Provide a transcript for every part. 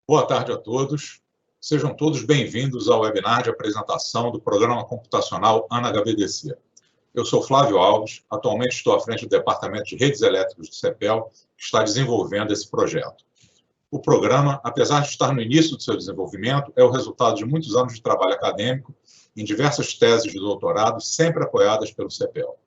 Boa tarde a todos. Sejam todos bem-vindos ao webinar de apresentação do Programa Computacional ANA-HVDC. Eu sou Flávio Alves, atualmente estou à frente do Departamento de Redes Elétricas do CEPEL, que está desenvolvendo esse projeto. O programa, apesar de estar no início do seu desenvolvimento, é o resultado de muitos anos de trabalho acadêmico em diversas teses de doutorado, sempre apoiadas pelo CEPEL.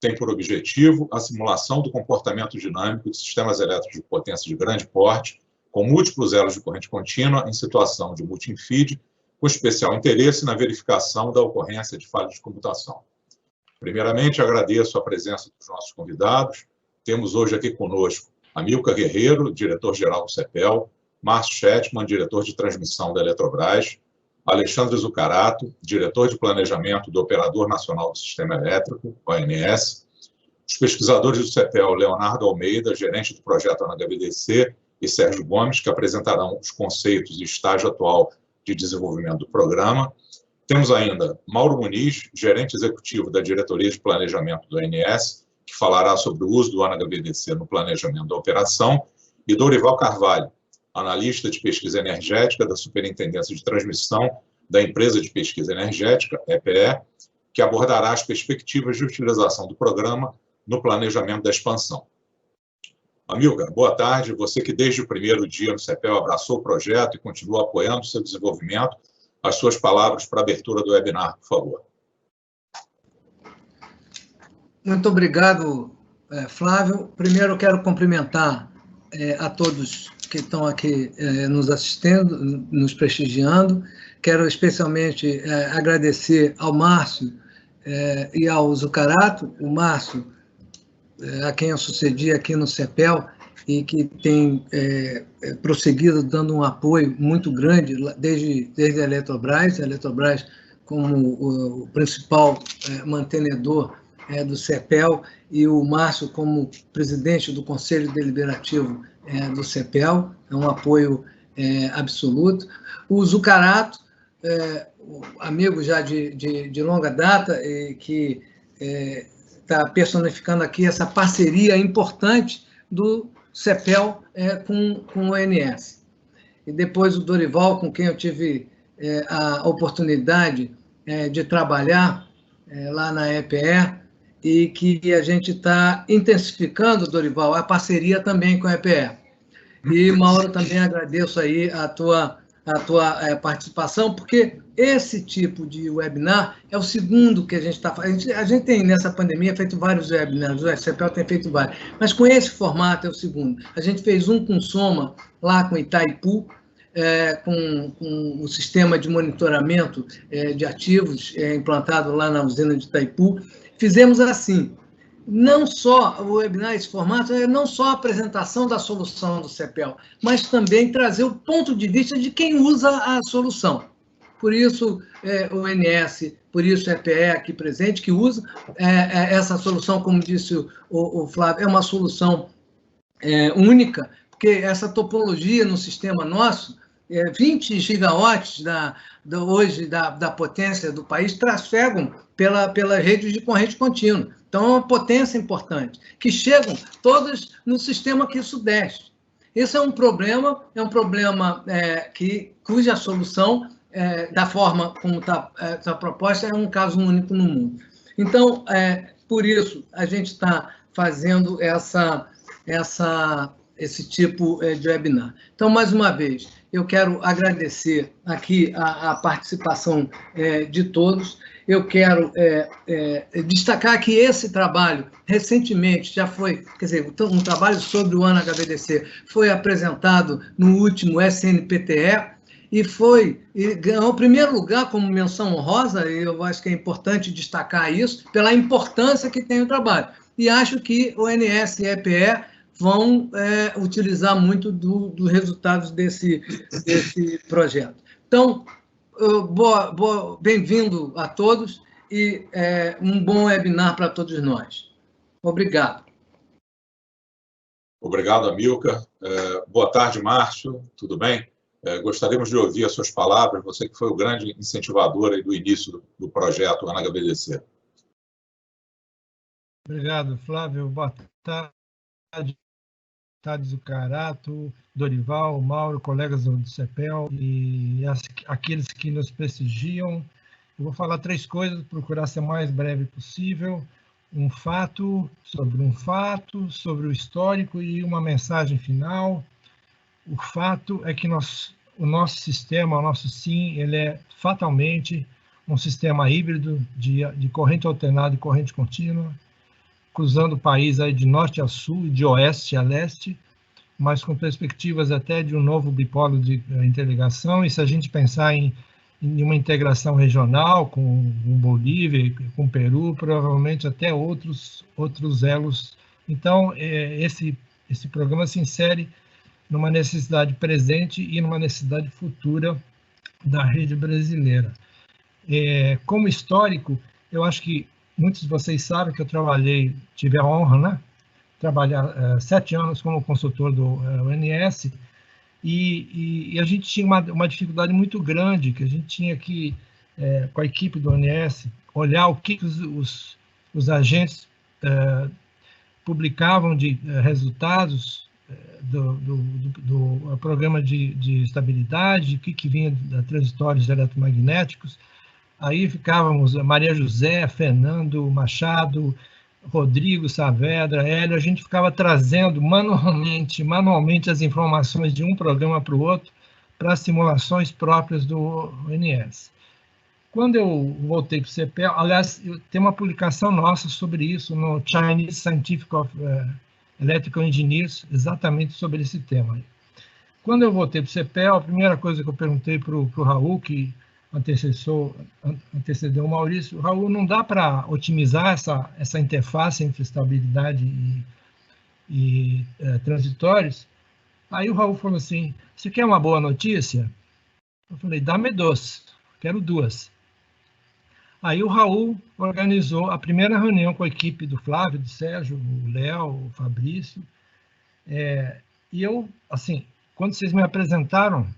Tem por objetivo a simulação do comportamento dinâmico de sistemas elétricos de potência de grande porte, com múltiplos elos de corrente contínua em situação de multi-infeed, com especial interesse na verificação da ocorrência de falhas de computação. Primeiramente, agradeço a presença dos nossos convidados. Temos hoje aqui conosco Amilcar Guerreiro, diretor-geral do CEPEL, Márcio Chetman, diretor de transmissão da Eletrobras, Alexandre Zucarato, diretor de planejamento do Operador Nacional do Sistema Elétrico, ONS, os pesquisadores do CEPEL, Leonardo Almeida, gerente do projeto ANA-HVDC, e Sérgio Gomes, que apresentarão os conceitos e estágio atual de desenvolvimento do programa. Temos ainda Mauro Muniz, gerente executivo da Diretoria de Planejamento do ONS, que falará sobre o uso do ANA-HVDC no planejamento da operação, e Dorival Carvalho, analista de pesquisa energética da Superintendência de Transmissão da Empresa de Pesquisa Energética, EPE, que abordará as perspectivas de utilização do programa no planejamento da expansão. Amilcar, boa tarde. Você que desde o primeiro dia no CEPEL abraçou o projeto e continua apoiando o seu desenvolvimento, as suas palavras para a abertura do webinar, por favor. Muito obrigado, Flávio. Primeiro, eu quero cumprimentar a todos que estão aqui nos assistindo, nos prestigiando. Quero especialmente agradecer ao Márcio e ao Zucarato. O Márcio, a quem eu sucedi aqui no CEPEL e que tem prosseguido dando um apoio muito grande desde a Eletrobras como o principal mantenedor do CEPEL e o Márcio como presidente do Conselho Deliberativo do CEPEL, é um apoio absoluto. O Zucarato, amigo já de longa data, que está personificando aqui essa parceria importante do CEPEL com o ONS. E depois o Dorival, com quem eu tive a oportunidade de trabalhar lá na EPE, e que a gente está intensificando, Dorival, a parceria também com a EPE. E, Mauro, também agradeço aí a tua participação, porque esse tipo de webinar é o segundo que a gente está fazendo. A gente tem, nessa pandemia, feito vários webinars, o CEPEL tem feito vários, mas com esse formato é o segundo. A gente fez um com Soma, lá com Itaipu, com o sistema de monitoramento de ativos implantado lá na usina de Itaipu. Fizemos assim, não só o webinar, esse formato, não só a apresentação da solução do CEPEL, mas também trazer o ponto de vista de quem usa a solução. Por isso, o ONS, por isso a EPE aqui presente, que usa essa solução, como disse o Flávio, é uma solução única, porque essa topologia no sistema nosso, 20 gigawatts hoje da potência do país trafegam pela rede de corrente contínua. Então, é uma potência importante, que chegam todas no sistema aqui sudeste. Esse é um problema cuja solução, da forma como está proposta, é um caso único no mundo. Então, por isso, a gente está fazendo esse tipo de webinar. Então, mais uma vez, eu quero agradecer aqui a participação de todos. Eu quero destacar que esse trabalho, recentemente, já foi, quer dizer, um trabalho sobre o ANA-HVDC foi apresentado no último SNPTE e ganhou o primeiro lugar como menção honrosa, e eu acho que é importante destacar isso, pela importância que tem o trabalho. E acho que o ONS e a EPE vão utilizar muito dos resultados desse projeto. Então, bem-vindo a todos e um bom webinar para todos nós. Obrigado. Obrigado, Amilcar. Boa tarde, Márcio. Tudo bem? Gostaríamos de ouvir as suas palavras, você que foi o grande incentivador aí do início do projeto ANA-HVDC. Obrigado, Flávio. Boa tarde Thales Zucarato, Dorival, Mauro, colegas do CEPEL e aqueles que nos prestigiam. Eu vou falar 3 coisas, procurar ser o mais breve possível. Um fato, sobre o histórico e uma mensagem final. O fato é que o nosso sistema, o nosso SIM, ele é fatalmente um sistema híbrido de corrente alternada e corrente contínua, cruzando o país aí de norte a sul, de oeste a leste, mas com perspectivas até de um novo bipolo de interligação. E se a gente pensar em uma integração regional com Bolívia, com Peru, provavelmente até outros elos. Então, esse programa se insere numa necessidade presente e numa necessidade futura da rede brasileira. Como histórico, eu acho que muitos de vocês sabem que eu tive a honra, né, trabalhar 7 anos como consultor do ONS, e a gente tinha uma dificuldade muito grande, que a gente tinha que, com a equipe do ONS, olhar o que os agentes publicavam de resultados do programa de estabilidade, o que vinha da transitórios eletromagnéticos. Aí ficávamos Maria José, Fernando Machado, Rodrigo Saavedra, Hélio, a gente ficava trazendo manualmente as informações de um programa para o outro, para as simulações próprias do ONS. Quando eu voltei para o CEPEL, aliás, tem uma publicação nossa sobre isso no Chinese Scientific Electrical Engineers, exatamente sobre esse tema. Quando eu voltei para o CEPEL, a primeira coisa que eu perguntei para o Raul, que antecedeu o Maurício, Raul, não dá para otimizar essa interface entre estabilidade e transitórios? Aí o Raul falou assim, você quer uma boa notícia? Eu falei, dá-me 2, quero 2. Aí o Raul organizou a primeira reunião com a equipe do Flávio, do Sérgio, o Léo, o Fabrício, e eu, assim, quando vocês me apresentaram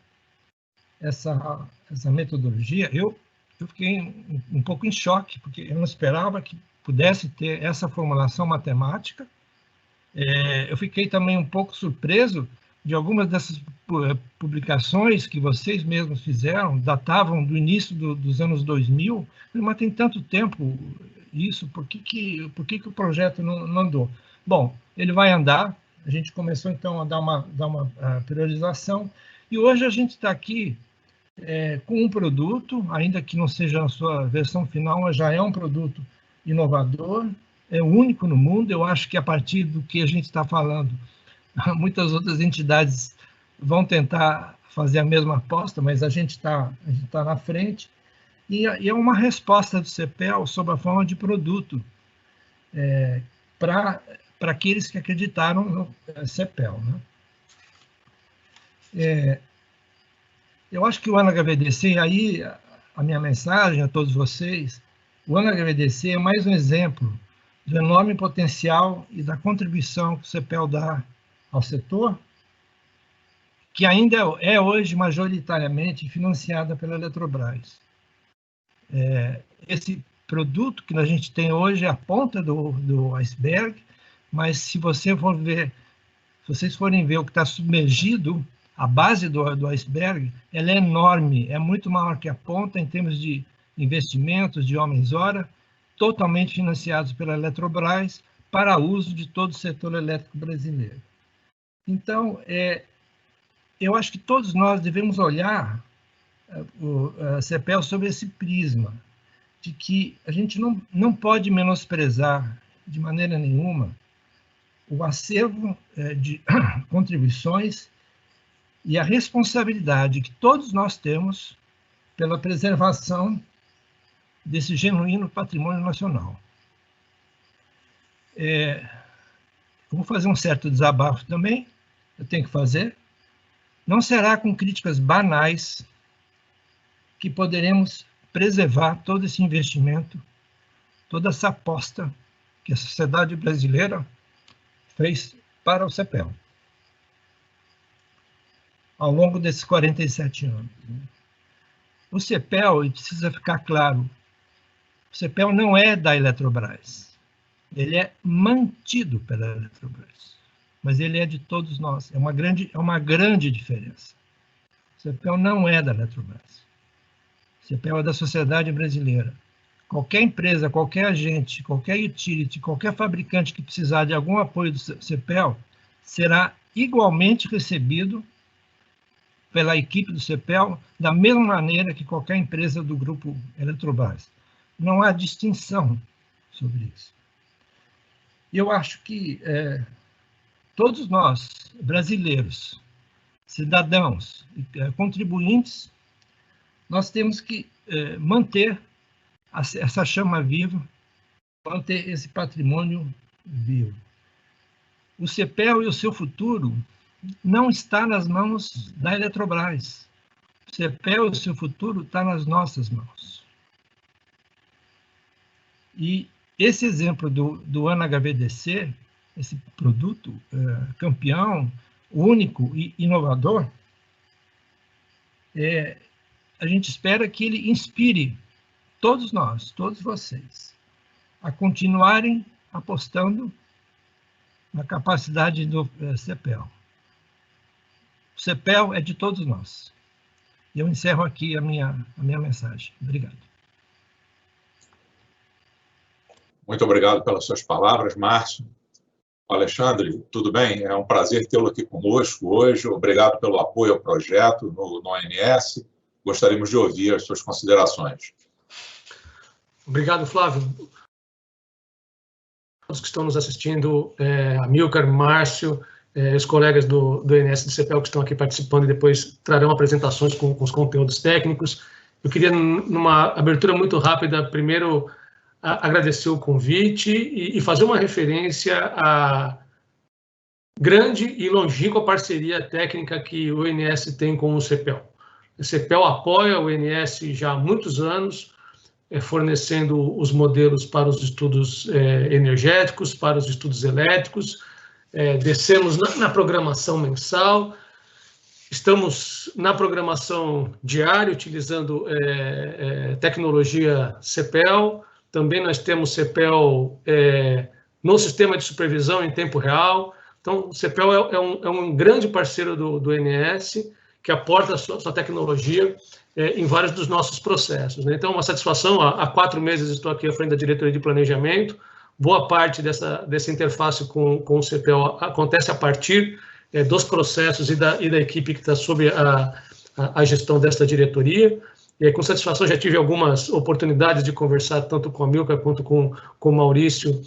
essa metodologia, eu fiquei um pouco em choque, porque eu não esperava que pudesse ter essa formulação matemática. Eu fiquei também um pouco surpreso de algumas dessas publicações que vocês mesmos fizeram, datavam do início dos anos 2000, mas tem tanto tempo isso, por que o projeto não andou? Bom, ele vai andar, a gente começou então a dar uma priorização, e hoje a gente está aqui com um produto, ainda que não seja a sua versão final, mas já é um produto inovador, é único no mundo. Eu acho que a partir do que a gente está falando, muitas outras entidades vão tentar fazer a mesma aposta, mas a gente tá na frente, e é uma resposta do CEPEL sob a forma de produto para aqueles que acreditaram no CEPEL, né? Eu acho que o ANA-HVDC, aí a minha mensagem a todos vocês, o ANA-HVDC é mais um exemplo do enorme potencial e da contribuição que o CEPEL dá ao setor, que ainda é hoje majoritariamente financiada pela Eletrobras. Esse produto que a gente tem hoje é a ponta do iceberg, mas se vocês forem ver o que está submergido, a base do iceberg, ela é enorme, é muito maior que a ponta em termos de investimentos, de homens-hora, totalmente financiados pela Eletrobras, para uso de todo o setor elétrico brasileiro. Então, eu acho que todos nós devemos olhar o CEPEL sob esse prisma, de que a gente não pode menosprezar de maneira nenhuma o acervo de contribuições e a responsabilidade que todos nós temos pela preservação desse genuíno patrimônio nacional. Eu vou fazer um certo desabafo também, eu tenho que fazer. Não será com críticas banais que poderemos preservar todo esse investimento, toda essa aposta que a sociedade brasileira fez para o CEPEL ao longo desses 47 anos. O CEPEL, e precisa ficar claro, o CEPEL não é da Eletrobras, ele é mantido pela Eletrobras. mas ele é de todos nós. É uma grande diferença. O CEPEL não é da Eletrobras. O CEPEL é da sociedade brasileira. Qualquer empresa, qualquer agente, qualquer utility, qualquer fabricante que precisar de algum apoio do CEPEL será igualmente recebido pela equipe do CEPEL da mesma maneira que qualquer empresa do grupo Eletrobras. Não há distinção sobre isso. E eu acho que todos nós, brasileiros, cidadãos, contribuintes, nós temos que manter essa chama viva, manter esse patrimônio vivo. O CEPEL e o seu futuro não está nas mãos da Eletrobras. O CEPEL e o seu futuro está nas nossas mãos. E esse exemplo do AnaHVDC, esse produto campeão, único e inovador, a gente espera que ele inspire todos nós, todos vocês, a continuarem apostando na capacidade do CEPEL. O CEPEL é de todos nós. E eu encerro aqui a minha mensagem. Obrigado. Muito obrigado pelas suas palavras, Márcio. Alexandre, tudo bem? É um prazer tê-lo aqui conosco hoje. Obrigado pelo apoio ao projeto no ONS. Gostaríamos de ouvir as suas considerações. Obrigado, Flávio. Todos que estão nos assistindo, Amilcar, Márcio, os colegas do ONS do CEPEL que estão aqui participando e depois trarão apresentações com os conteúdos técnicos. Eu queria, numa abertura muito rápida, primeiro agradecer o convite e fazer uma referência à grande e longínqua parceria técnica que o ONS tem com o CEPEL. O CEPEL apoia o ONS já há muitos anos, fornecendo os modelos para os estudos energéticos, para os estudos elétricos, descemos na programação mensal, estamos na programação diária, utilizando tecnologia CEPEL, também nós temos CEPEL no sistema de supervisão em tempo real. Então, o CEPEL é um grande parceiro do ONS, que aporta a sua tecnologia em vários dos nossos processos, né? Então, uma satisfação. Há 4 meses estou aqui à frente da diretoria de planejamento. Boa parte dessa interface com o CEPEL acontece a partir dos processos e da equipe que está sob a gestão desta diretoria. E com satisfação já tive algumas oportunidades de conversar tanto com a Amilcar quanto com o Maurício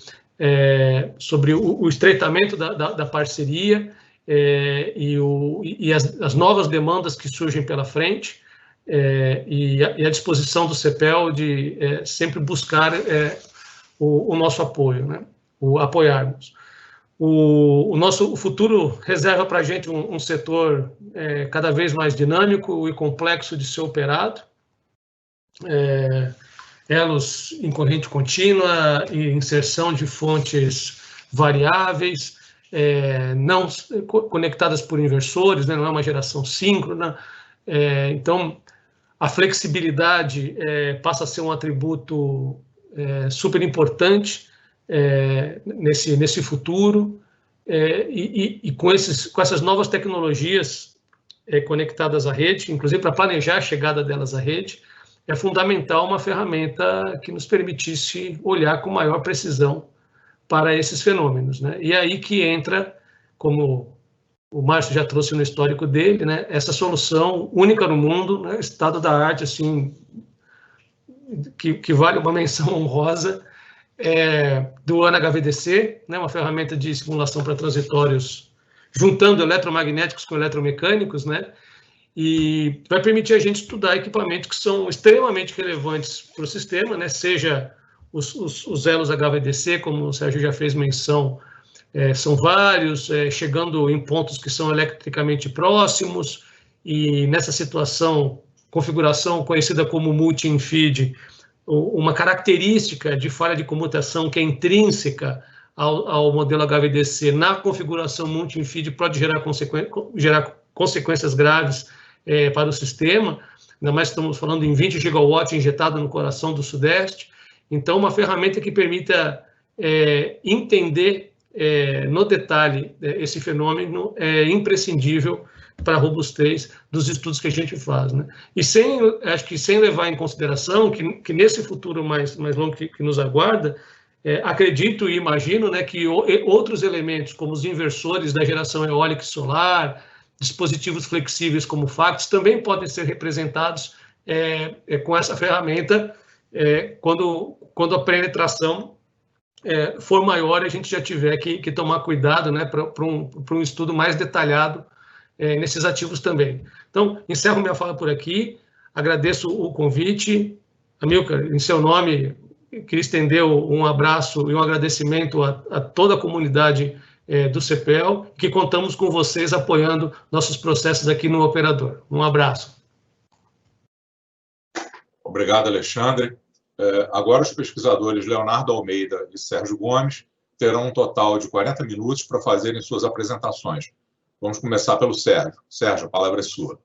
sobre o estreitamento da parceria e as novas demandas que surgem pela frente e a disposição do CEPEL de sempre buscar o nosso apoio, né? O apoiarmos. O nosso futuro reserva para a gente um setor cada vez mais dinâmico e complexo de ser operado, elos em corrente contínua e inserção de fontes variáveis, não conectadas por inversores, né? Não é uma geração síncrona. Então, a flexibilidade passa a ser um atributo super importante nesse futuro, e com essas novas tecnologias conectadas à rede, inclusive para planejar a chegada delas à rede, é fundamental uma ferramenta que nos permitisse olhar com maior precisão para esses fenômenos, né? E é aí que entra, como o Márcio já trouxe no histórico dele, né, essa solução única no mundo, né, estado da arte, assim, que vale uma menção honrosa, do AnaHVDC, né, uma ferramenta de simulação para transitórios, juntando eletromagnéticos com eletromecânicos, né, e vai permitir a gente estudar equipamentos que são extremamente relevantes para o sistema, né, seja os elos HVDC, como o Sérgio já fez menção, são vários, chegando em pontos que são eletricamente próximos, e nessa situação, configuração conhecida como multi-infeed, uma característica de falha de comutação que é intrínseca ao modelo HVDC na configuração multi-infeed pode gerar consequências graves para o sistema, ainda mais estamos falando em 20 gigawatts injetado no coração do Sudeste. Então, uma ferramenta que permita entender no detalhe, esse fenômeno é imprescindível para a robustez dos estudos que a gente faz, né? E acho que sem levar em consideração que nesse futuro mais longo que nos aguarda, acredito e imagino, né, que outros elementos, como os inversores da geração eólica e solar, dispositivos flexíveis como FACTS, também podem ser representados com essa ferramenta quando a penetração for maior e a gente já tiver que tomar cuidado, né, para um estudo mais detalhado nesses ativos também. Então, encerro minha fala por aqui, agradeço o convite. Amilcar, em seu nome, queria estender um abraço e um agradecimento a toda a comunidade do CEPEL, que contamos com vocês apoiando nossos processos aqui no Operador. Um abraço. Obrigado, Alexandre. Agora os pesquisadores Leonardo Almeida e Sérgio Gomes terão um total de 40 minutos para fazerem suas apresentações. Vamos começar pelo Sérgio. Sérgio, a palavra é sua.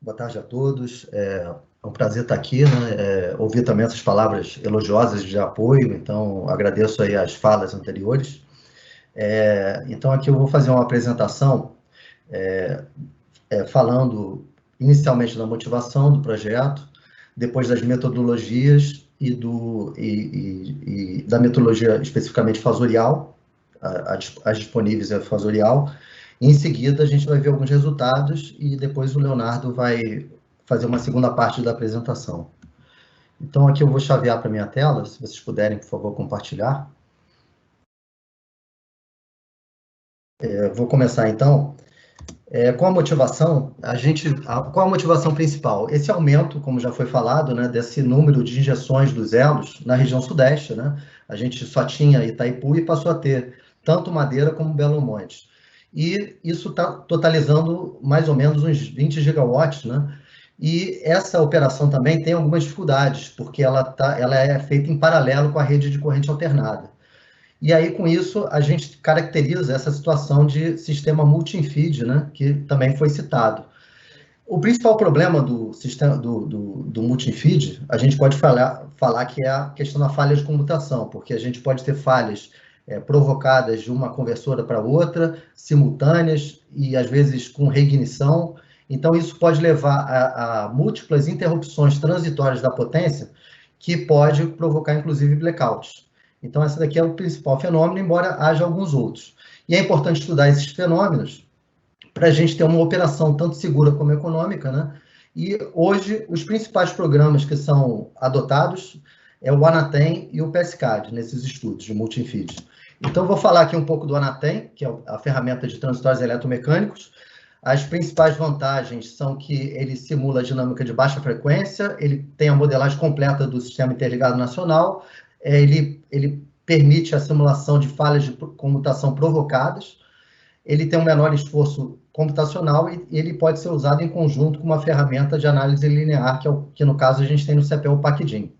Boa tarde a todos. É um prazer estar aqui, né? Ouvir também essas palavras elogiosas de apoio, então agradeço aí as falas anteriores. Então aqui eu vou fazer uma apresentação falando inicialmente da motivação do projeto, depois das metodologias e da metodologia especificamente fasorial, as disponíveis é fasorial. Em seguida, a gente vai ver alguns resultados e depois o Leonardo vai fazer uma segunda parte da apresentação. Então, aqui eu vou chavear para a minha tela, se vocês puderem, por favor, compartilhar. Vou começar, então. Com a motivação, qual a motivação principal? Esse aumento, como já foi falado, né, desse número de injeções dos elos na região sudeste, né? A gente só tinha Itaipu e passou a ter tanto Madeira como Belo Monte. E isso está totalizando mais ou menos uns 20 gigawatts, né? E essa operação também tem algumas dificuldades, porque ela é feita em paralelo com a rede de corrente alternada. E aí, com isso, a gente caracteriza essa situação de sistema multi-feed, né, que também foi citado. O principal problema do sistema do multi-feed, a gente pode falar que é a questão da falha de comutação, porque a gente pode ter falhas provocadas de uma conversora para outra, simultâneas e, às vezes, com reignição. Então, isso pode levar a múltiplas interrupções transitórias da potência, que pode provocar, inclusive, blackouts. Então, esse daqui é o principal fenômeno, embora haja alguns outros. E é importante estudar esses fenômenos para a gente ter uma operação tanto segura como econômica, né? E hoje, os principais programas que são adotados é o Anatem e o PSCAD, nesses estudos de multi-feed. Então, eu vou falar aqui um pouco do Anatem, que é a ferramenta de transitórios eletromecânicos. As principais vantagens são que ele simula a dinâmica de baixa frequência, ele tem a modelagem completa do Sistema Interligado Nacional, ele permite a simulação de falhas de comutação provocadas, ele tem um menor esforço computacional e ele pode ser usado em conjunto com uma ferramenta de análise linear, que no caso a gente tem no CEPEL PACDIM.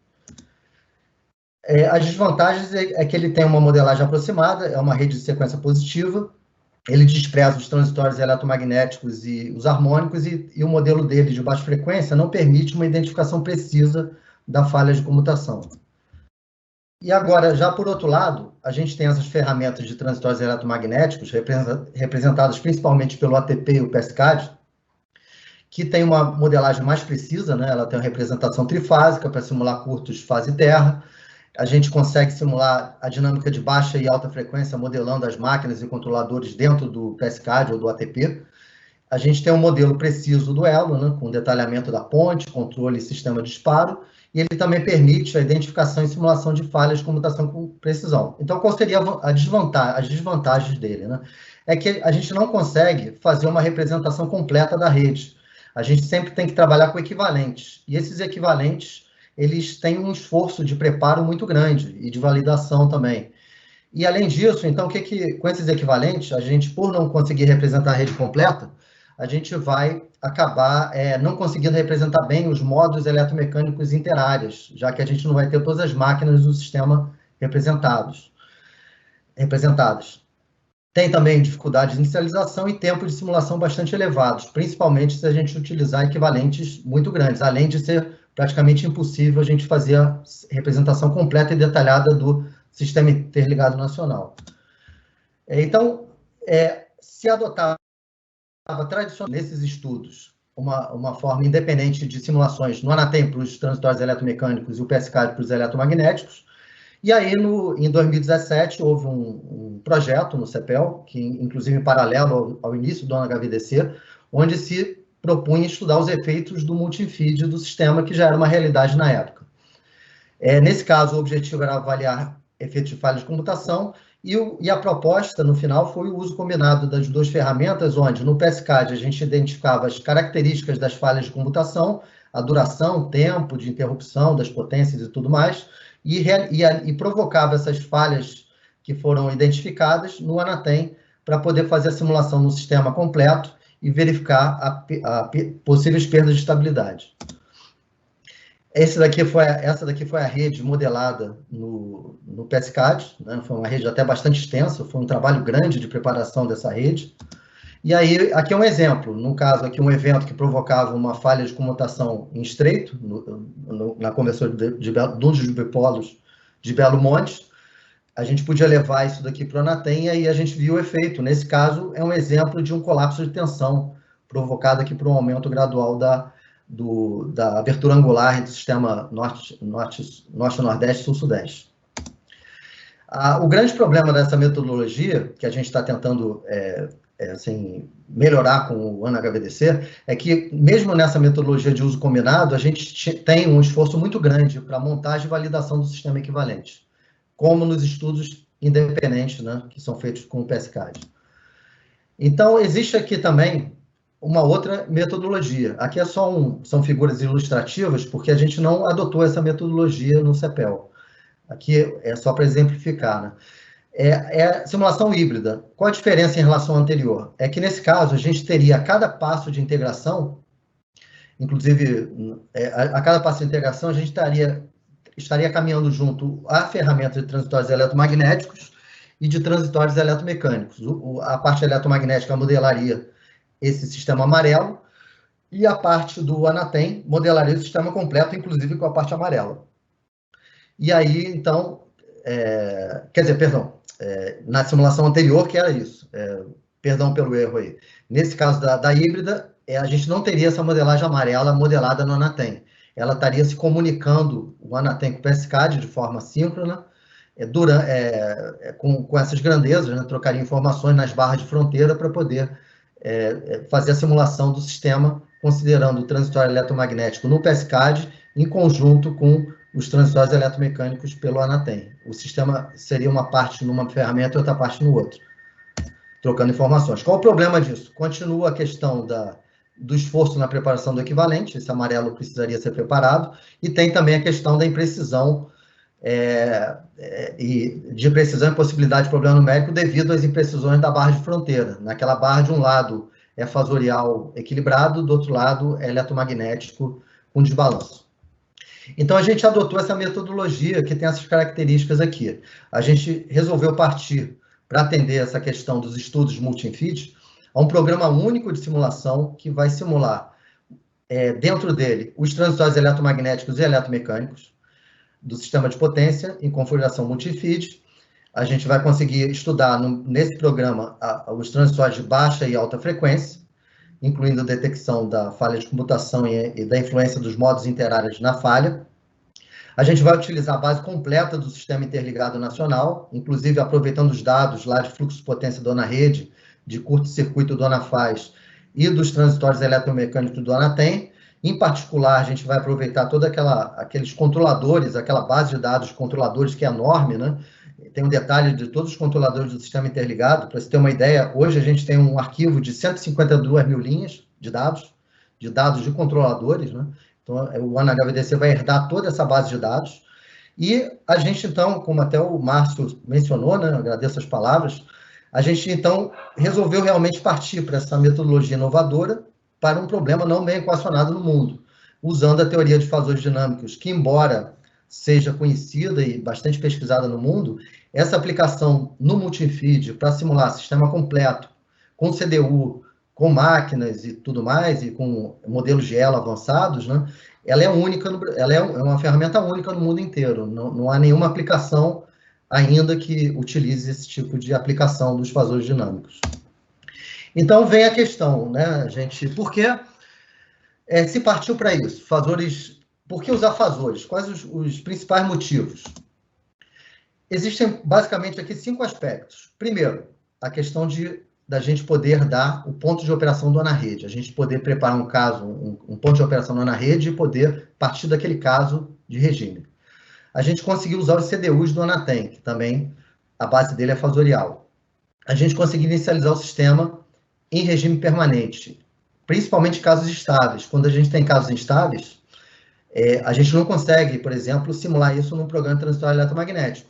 As desvantagens é que ele tem uma modelagem aproximada, é uma rede de sequência positiva, ele despreza os transitórios eletromagnéticos e os harmônicos, e o modelo dele de baixa frequência não permite uma identificação precisa da falha de comutação. E agora, já por outro lado, a gente tem essas ferramentas de transitórios eletromagnéticos, representadas principalmente pelo ATP e o PSCAD, que tem uma modelagem mais precisa, né? Ela tem uma representação trifásica para simular curtos fase-terra. A gente consegue simular a dinâmica de baixa e alta frequência modelando as máquinas e controladores dentro do PSCAD ou do ATP. A gente tem um modelo preciso do elo, né, com detalhamento da ponte, controle e sistema de disparo, e ele também permite a identificação e simulação de falhas de comutação com precisão. Então, qual seria as desvantagens dele? Né? É que a gente não consegue fazer uma representação completa da rede. A gente sempre tem que trabalhar com equivalentes, e esses equivalentes eles têm um esforço de preparo muito grande e de validação também. E, além disso, então, com esses equivalentes, a gente, por não conseguir representar a rede completa, a gente vai acabar não conseguindo representar bem os modos eletromecânicos interáreas, já que a gente não vai ter todas as máquinas do sistema representadas. Tem também dificuldade de inicialização e tempo de simulação bastante elevados, principalmente se a gente utilizar equivalentes muito grandes, além de ser praticamente impossível a gente fazer a representação completa e detalhada do Sistema Interligado Nacional. Então, se adotava tradicionalmente nesses estudos uma forma independente de simulações no Anatem para os transitórios eletromecânicos e o PSCAD para os eletromagnéticos. E aí, em 2017, houve um projeto no CEPEL, que inclusive em paralelo ao início do HVDC, onde se propunha estudar os efeitos do multifeed do sistema, que já era uma realidade na época. Nesse caso, o objetivo era avaliar efeitos de falhas de computação, e a proposta, no final, foi o uso combinado das duas ferramentas, onde no PSCAD a gente identificava as características das falhas de computação, a duração, tempo de interrupção das potências e tudo mais, e provocava essas falhas que foram identificadas no Anatem para poder fazer a simulação no sistema completo e verificar possíveis perdas de estabilidade. Essa daqui foi a rede modelada no PSCAD, né? Foi uma rede até bastante extensa, foi um trabalho grande de preparação dessa rede. E aí, aqui é um exemplo, no caso aqui, um evento que provocava uma falha de comutação em estreito, na conversão dos bipolos de Belo Monte. A gente podia levar isso daqui para o Anatem, e aí a gente viu o efeito. Nesse caso, é um exemplo de um colapso de tensão, provocado aqui por um aumento gradual da abertura angular do sistema norte-nordeste, sul-sudeste. O grande problema dessa metodologia, que a gente está tentando assim, melhorar com o ANA-HVDC, é que, mesmo nessa metodologia de uso combinado, a gente tem um esforço muito grande para montagem e validação do sistema equivalente, como nos estudos independentes, né, que são feitos com o PSCAD. Então, existe aqui também uma outra metodologia. Aqui são figuras ilustrativas, porque a gente não adotou essa metodologia no CEPEL. Aqui é só para exemplificar, né? É simulação híbrida. Qual a diferença em relação ao anterior? É que, nesse caso, a gente teria a cada passo de integração, inclusive, a cada passo de integração, a gente estaria caminhando junto à ferramenta de transitórios eletromagnéticos e de transitórios eletromecânicos. A parte eletromagnética modelaria esse sistema amarelo, e a parte do Anatem modelaria o sistema completo, inclusive com a parte amarela. E aí, então, na simulação anterior, que era isso, perdão pelo erro aí. Nesse caso da híbrida, a gente não teria essa modelagem amarela modelada no Anatem. Ela estaria se comunicando, o Anatem com o PSCAD, de forma síncrona, com essas grandezas, né, trocaria informações nas barras de fronteira para poder fazer a simulação do sistema, considerando o transitório eletromagnético no PSCAD, em conjunto com os transitórios eletromecânicos pelo Anatem. O sistema seria uma parte numa ferramenta e outra parte no outro, trocando informações. Qual o problema disso? Continua a questão do esforço na preparação do equivalente, esse amarelo precisaria ser preparado, e tem também a questão da imprecisão, de precisão e possibilidade de problema numérico devido às imprecisões da barra de fronteira. Naquela barra, de um lado é fasorial equilibrado, do outro lado é eletromagnético com desbalanço. Então, a gente adotou essa metodologia que tem essas características aqui. A gente resolveu partir, para atender essa questão dos estudos de multi-infeed, a um programa único de simulação que vai simular, dentro dele, os transitórios eletromagnéticos e eletromecânicos do sistema de potência em configuração multi-feed. A gente vai conseguir estudar nesse programa os transitórios de baixa e alta frequência, incluindo a detecção da falha de computação e da influência dos modos interáreas na falha. A gente vai utilizar a base completa do Sistema Interligado Nacional, inclusive aproveitando os dados lá de fluxo de potência do ANA-Rede, de curto-circuito do ANA-Faz e dos transitórios eletromecânicos do Anatem. Em particular, a gente vai aproveitar todos aqueles controladores, aquela base de dados de controladores que é enorme, né? Tem um detalhe de todos os controladores do sistema interligado. Para você ter uma ideia, hoje a gente tem um arquivo de 152 mil linhas de dados de controladores, né? Então, o ANA-HVDC vai herdar toda essa base de dados. E a gente, então, como até o Márcio mencionou, né? Agradeço as palavras, a gente, então, resolveu realmente partir para essa metodologia inovadora para um problema não bem equacionado no mundo, usando a teoria de fasores dinâmicos, que, embora seja conhecida e bastante pesquisada no mundo, essa aplicação no multi-feed para simular sistema completo, com CDU, com máquinas e tudo mais, e com modelos de elo avançados, né, ela é única, ela é uma ferramenta única no mundo inteiro, não há nenhuma aplicação ainda que utilize esse tipo de aplicação dos fasores dinâmicos. Então, vem a questão, né, gente, por que se partiu para isso? Fasores, por que usar fasores? Quais os principais motivos? Existem, basicamente, aqui 5 aspectos. Primeiro, a questão da gente poder dar o ponto de operação do ana-rede, a gente poder preparar um caso, um ponto de operação do ana-rede e poder partir daquele caso de regime. A gente conseguiu usar os CDUs do Anatem, que também a base dele é fasorial. A gente conseguiu inicializar o sistema em regime permanente, principalmente casos estáveis. Quando a gente tem casos instáveis, a gente não consegue, por exemplo, simular isso num programa transitório eletromagnético.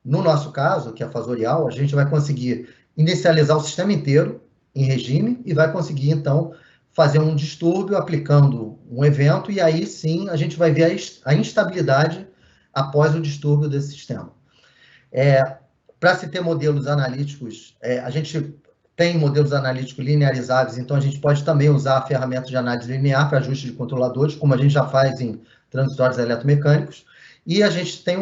No nosso caso, que é fasorial, a gente vai conseguir inicializar o sistema inteiro em regime e vai conseguir, então, fazer um distúrbio aplicando um evento e aí sim a gente vai ver a instabilidade após o distúrbio desse sistema. Para se ter modelos analíticos, a gente tem modelos analíticos linearizáveis, então a gente pode também usar a ferramenta de análise linear para ajuste de controladores, como a gente já faz em transitórios eletromecânicos, e a gente tem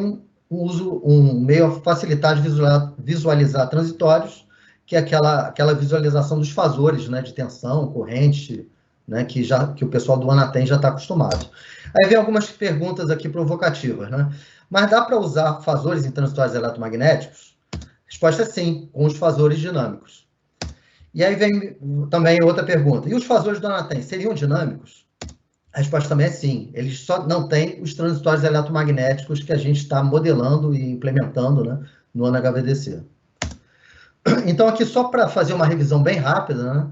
um meio a facilitar de visualizar transitórios, que é aquela visualização dos fasores, né, de tensão, corrente, né, que o pessoal do Anatem já está acostumado. Aí vem algumas perguntas aqui provocativas, né? Mas dá para usar fasores em transitórios eletromagnéticos? A resposta é sim, com os fasores dinâmicos. E aí vem também outra pergunta. E os fasores do Anatem seriam dinâmicos? A resposta também é sim. Eles só não têm os transitórios eletromagnéticos que a gente está modelando e implementando, né, no AnaHVDC. Então, aqui só para fazer uma revisão bem rápida, né,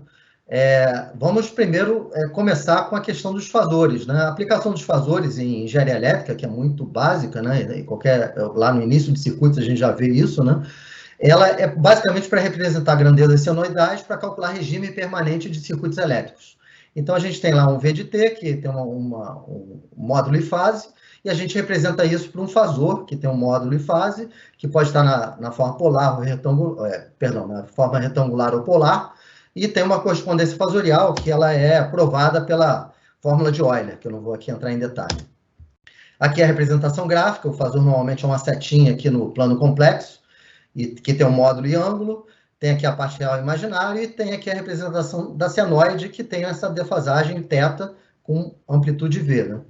vamos primeiro começar com a questão dos fasores, né? A aplicação dos fasores em engenharia elétrica, que é muito básica, né? Lá no início de circuitos a gente já vê isso, né? Ela é basicamente para representar grandezas senoidais para calcular regime permanente de circuitos elétricos. Então, a gente tem lá um V de T, que tem um módulo e fase, e a gente representa isso por um fasor, que tem um módulo e fase, que pode estar na forma polar ou na forma retangular ou polar, e tem uma correspondência fasorial, que ela é provada pela fórmula de Euler, que eu não vou aqui entrar em detalhe. Aqui é a representação gráfica, o fasor normalmente é uma setinha aqui no plano complexo, e que tem um módulo e ângulo, tem aqui a parte real imaginária, e tem aqui a representação da senoide, que tem essa defasagem θ com amplitude V, né?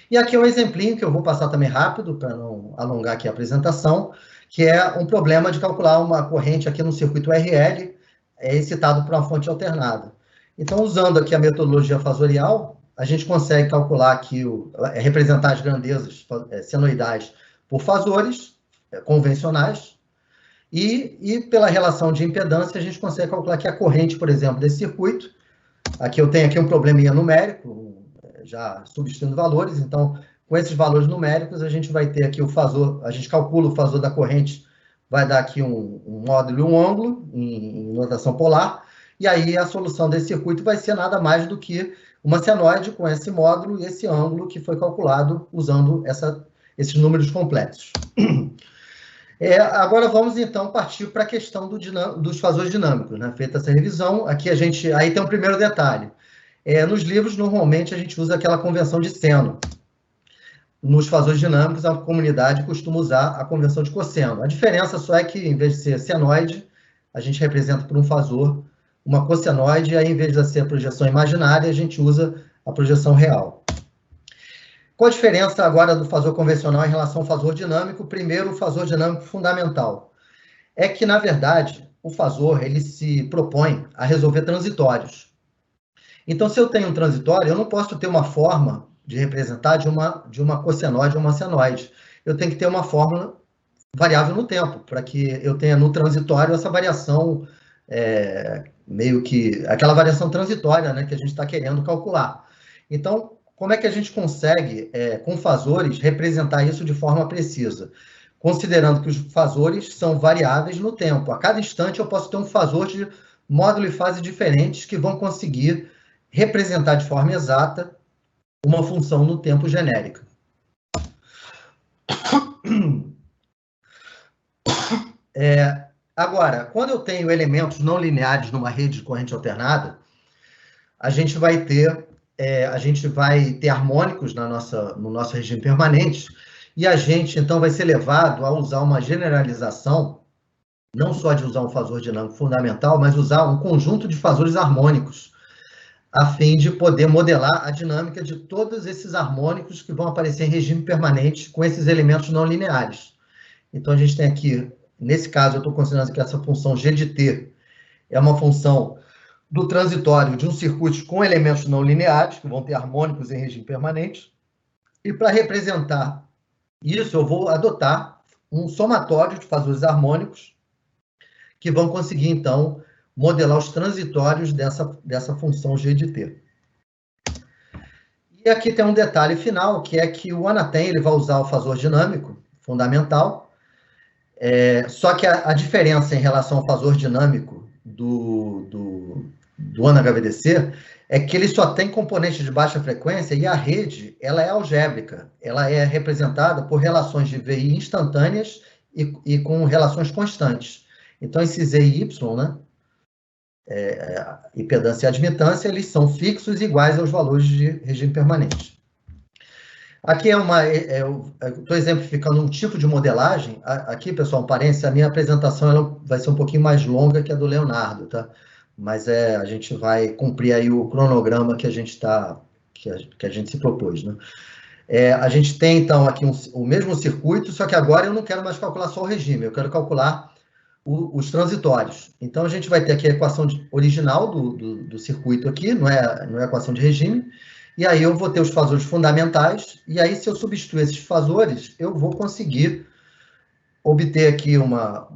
E aqui é um exemplinho que eu vou passar também rápido, para não alongar aqui a apresentação, que é um problema de calcular uma corrente aqui no circuito RL, excitado por uma fonte alternada. Então, usando aqui a metodologia fasorial, a gente consegue calcular aqui, representar as grandezas senoidais por fasores convencionais, e pela relação de impedância, a gente consegue calcular aqui a corrente, por exemplo, desse circuito. Aqui eu tenho aqui um probleminha numérico, já substituindo valores, então, com esses valores numéricos, a gente vai ter aqui o fasor, a gente calcula o fasor da corrente, vai dar aqui um módulo e um ângulo, em notação polar, e aí a solução desse circuito vai ser nada mais do que uma senoide com esse módulo e esse ângulo que foi calculado usando esses números complexos. Agora vamos, então, partir para a questão dos fasores dinâmicos, né? Feita essa revisão, aqui aí tem um primeiro detalhe. Nos livros, normalmente, a gente usa aquela convenção de seno. Nos fasores dinâmicos, a comunidade costuma usar a convenção de cosseno. A diferença só é que, em vez de ser senoide, a gente representa por um fasor uma cossenoide, e aí, em vez de ser a projeção imaginária, a gente usa a projeção real. Qual a diferença agora do fasor convencional em relação ao fasor dinâmico? Primeiro, o fasor dinâmico fundamental. É que, na verdade, o fasor ele se propõe a resolver transitórios. Então, se eu tenho um transitório, eu não posso ter uma forma de representar de uma cossenoide ou uma senoide. Eu tenho que ter uma fórmula variável no tempo, para que eu tenha no transitório essa variação, meio que aquela variação transitória, né, que a gente está querendo calcular. Então, como é que a gente consegue, com fasores, representar isso de forma precisa? Considerando que os fasores são variáveis no tempo. A cada instante eu posso ter um fasor de módulo e fase diferentes que vão conseguir representar de forma exata uma função no tempo genérica. Agora, quando eu tenho elementos não lineares numa rede de corrente alternada, a gente vai ter harmônicos no nosso regime permanente, e a gente, então, vai ser levado a usar uma generalização, não só de usar um fasor dinâmico fundamental, mas usar um conjunto de fasores harmônicos, a fim de poder modelar a dinâmica de todos esses harmônicos que vão aparecer em regime permanente com esses elementos não lineares. Então, a gente tem aqui, nesse caso, eu estou considerando que essa função g de t é uma função do transitório de um circuito com elementos não lineares, que vão ter harmônicos em regime permanente. E para representar isso, eu vou adotar um somatório de fasores harmônicos que vão conseguir, então, modelar os transitórios dessa função g de t. E aqui tem um detalhe final, que é que o Anatem ele vai usar o fasor dinâmico fundamental, só que a diferença em relação ao fasor dinâmico do AnaHVDC é que ele só tem componentes de baixa frequência e a rede ela é algébrica, ela é representada por relações de VI instantâneas e com relações constantes. Então, esses E e Y, né, impedância e admitância, eles são fixos e iguais aos valores de regime permanente. Aqui eu estou exemplificando um tipo de modelagem. Aqui, pessoal, um parênteses, a minha apresentação ela vai ser um pouquinho mais longa que a do Leonardo, tá? Mas a gente vai cumprir aí o cronograma que a gente se propôs, né? A gente tem, então, aqui o mesmo circuito, só que agora eu não quero mais calcular só o regime, eu quero calcular os transitórios. Então, a gente vai ter aqui a equação original do circuito aqui, não é a equação de regime, e aí eu vou ter os fasores fundamentais, e aí se eu substituir esses fasores, eu vou conseguir obter aqui uma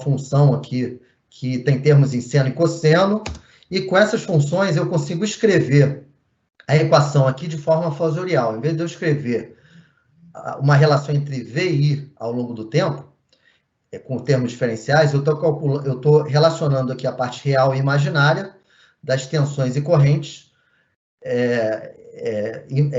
função aqui que tem termos em seno e cosseno, e com essas funções eu consigo escrever a equação aqui de forma fasorial. Em vez de eu escrever uma relação entre VI ao longo do tempo, com termos diferenciais, eu estou relacionando aqui a parte real e imaginária das tensões e correntes,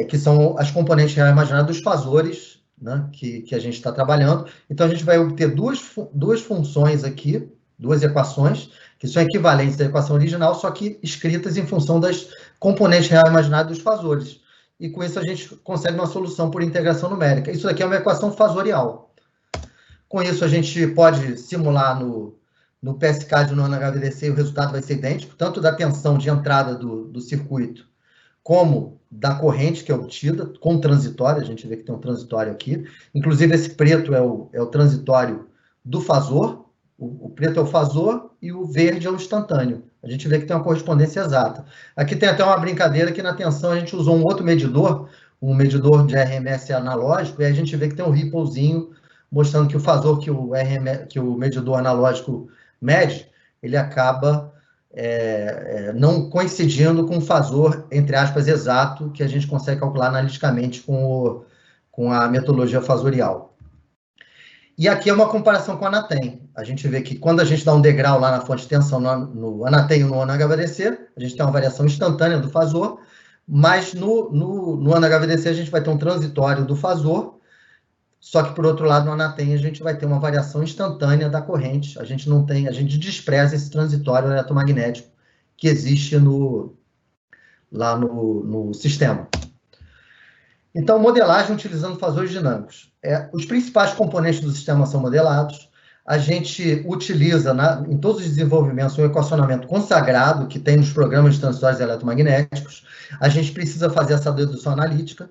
que são as componentes real e imaginária dos fasores, né, que a gente está trabalhando. Então, a gente vai obter duas funções aqui, duas equações, que são equivalentes à equação original, só que escritas em função das componentes real e imaginária dos fasores. E com isso a gente consegue uma solução por integração numérica. Isso aqui é uma equação fasorial. Com isso a gente pode simular no PSCAD no AnaHVDC e o resultado vai ser idêntico, tanto da tensão de entrada do circuito, como da corrente que é obtida, com transitório. A gente vê que tem um transitório aqui. Inclusive esse preto é o transitório do fasor. O preto é o fasor e o verde é o instantâneo. A gente vê que tem uma correspondência exata. Aqui tem até uma brincadeira que na tensão a gente usou um outro medidor, um medidor de RMS analógico, e a gente vê que tem um ripplezinho mostrando que o fasor que o medidor analógico mede, ele acaba não coincidindo com o fasor, entre aspas, exato, que a gente consegue calcular analiticamente com a metodologia fasorial. E aqui é uma comparação com o Anatem. A gente vê que quando a gente dá um degrau lá na fonte de tensão no Anatem e no AnaHVDC, a gente tem uma variação instantânea do fasor, mas no AnaHVDC a gente vai ter um transitório do fasor, só que, por outro lado, no Anatem a gente vai ter uma variação instantânea da corrente. A gente despreza esse transitório eletromagnético que existe lá no sistema. Então, modelagem utilizando fasores dinâmicos. Os principais componentes do sistema são modelados. A gente utiliza, em todos os desenvolvimentos, um equacionamento consagrado que tem nos programas de transitórios eletromagnéticos. A gente precisa fazer essa dedução analítica.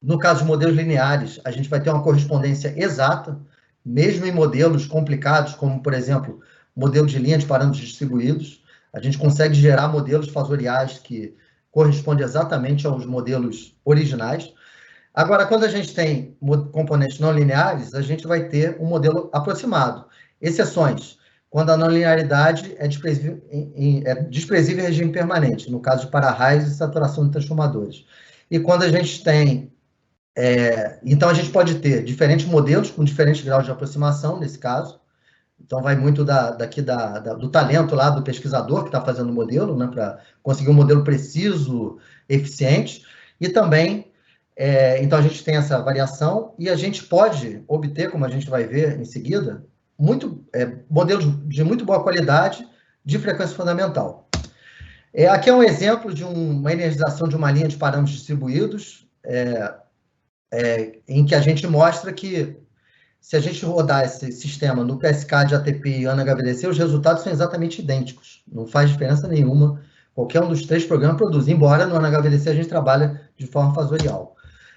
No caso de modelos lineares, a gente vai ter uma correspondência exata, mesmo em modelos complicados, como, por exemplo, modelo de linha de parâmetros distribuídos. A gente consegue gerar modelos fasoriais que correspondem exatamente aos modelos originais. Agora, quando a gente tem componentes não lineares, a gente vai ter um modelo aproximado. Exceções, quando a não linearidade é desprezível em regime permanente, no caso de para-raios e saturação de transformadores. E quando a gente tem... então, a gente pode ter diferentes modelos com diferentes graus de aproximação, nesse caso. Então, vai muito do talento lá do pesquisador que está fazendo o modelo, né, para conseguir um modelo preciso, eficiente. E também... então, a gente tem essa variação e a gente pode obter, como a gente vai ver em seguida, modelos de muito boa qualidade de frequência fundamental. Aqui é um exemplo de uma energização de uma linha de parâmetros distribuídos. em que a gente mostra que, se a gente rodar esse sistema no PSCAD, ATP e ANA-HVDC, os resultados são exatamente idênticos. Não faz diferença nenhuma. Qualquer um dos 3 programas produz, embora no ANA-HVDC a gente trabalha de forma fasorial.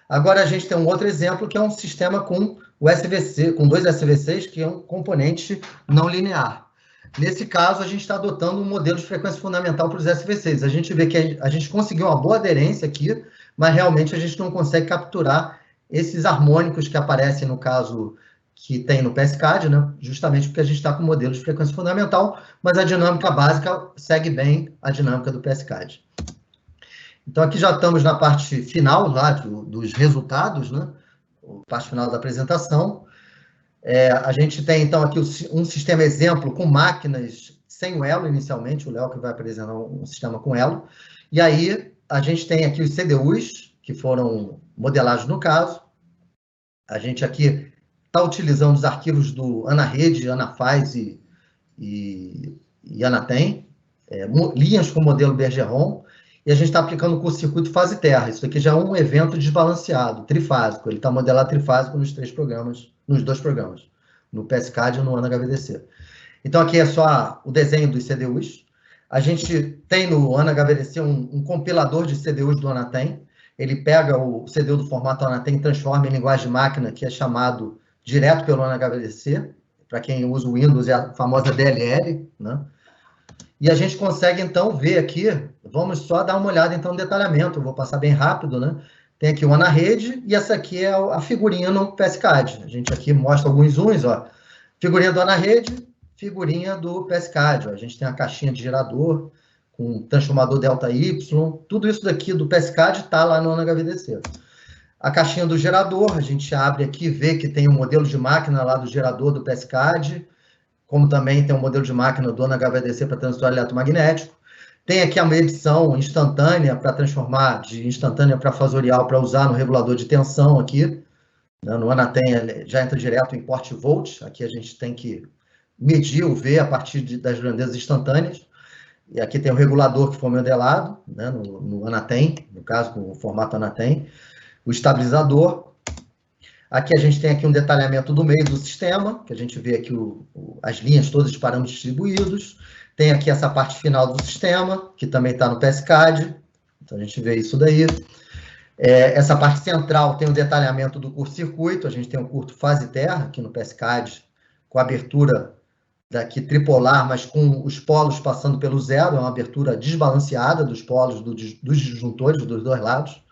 Agora a gente tem um outro exemplo, que é um sistema com o SVC, com 2 SVCs, que é um componente não linear. Nesse caso, a gente está adotando um modelo de frequência fundamental para os SVCs. A gente vê que a gente conseguiu uma boa aderência aqui, mas realmente a gente não consegue capturar esses harmônicos que aparecem no caso que tem no PSCAD, né? Justamente porque a gente está com o modelo de frequência fundamental, mas a dinâmica básica segue bem a dinâmica do PSCAD. Então, aqui já estamos na parte final lá dos resultados, né? A parte final da apresentação. A gente tem, então, aqui um sistema exemplo com máquinas sem o elo, inicialmente, o Léo que vai apresentar um sistema com elo. E aí, a gente tem aqui os CDUs, que foram modelados no caso. A gente aqui está utilizando os arquivos do AnaRede, AnaFaz e AnaTem, linhas com o modelo Bergeron, e a gente está aplicando o curto-circuito fase terra. Isso aqui já é um evento desbalanceado, trifásico. Ele está modelado trifásico nos 2 programas, no PSCAD e no ANA-HVDC. Então, aqui é só o desenho dos CDUs. A gente tem no ANA-HVDC um compilador de CDUs do AnaTem. Ele pega o CDU do formato AnaTem e transforma em linguagem de máquina, que é chamado direto pelo ANA-HVDC. Para quem usa o Windows, é a famosa DLL, né? E a gente consegue, então, ver aqui, vamos só dar uma olhada, então, no detalhamento, eu vou passar bem rápido, né? Tem aqui o AnaRede, e essa aqui é a figurinha no PSCAD. A gente aqui mostra alguns zooms, ó. Figurinha do AnaRede, figurinha do PSCAD, ó. A gente tem a caixinha de gerador, com transformador ΔY, tudo isso daqui do PSCAD está lá no ANA-HVDC. A caixinha do gerador, a gente abre aqui e vê que tem um modelo de máquina lá do gerador do PSCAD, como também tem um modelo de máquina do ANA-HVDC para transistor eletromagnético. Tem aqui a medição instantânea para transformar de instantânea para fasorial para usar no regulador de tensão aqui. No AnaTem já entra direto em port volt. Aqui a gente tem que medir o V a partir das grandezas instantâneas. E aqui tem o regulador que foi modelado, né, no AnaTem, no caso, com o formato AnaTem. O estabilizador. Aqui a gente tem aqui um detalhamento do meio do sistema, que a gente vê aqui as linhas todas de parâmetros distribuídos. Tem aqui essa parte final do sistema, que também está no PSCAD. Então, a gente vê isso daí. Essa parte central tem o detalhamento do curto-circuito. A gente tem o curto fase terra, aqui no PSCAD, com a abertura daqui tripolar, mas com os polos passando pelo zero. É uma abertura desbalanceada dos polos, dos disjuntores dos 2 lados.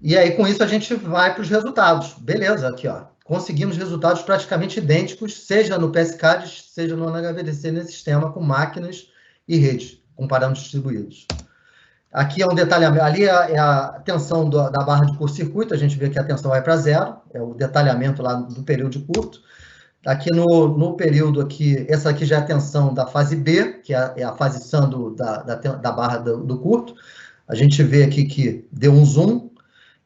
E aí, com isso, a gente vai para os resultados. Beleza, aqui, ó. Conseguimos resultados praticamente idênticos, seja no PSCAD, seja no ANA-HVDC, nesse sistema com máquinas e redes, com parâmetros distribuídos. Aqui é um detalhamento, ali é a tensão da barra de curto-circuito, a gente vê que a tensão vai para zero, é o detalhamento lá do período de curto. Aqui no período aqui, essa aqui já é a tensão da fase B, que é a fase SAN da barra do curto. A gente vê aqui que deu um zoom,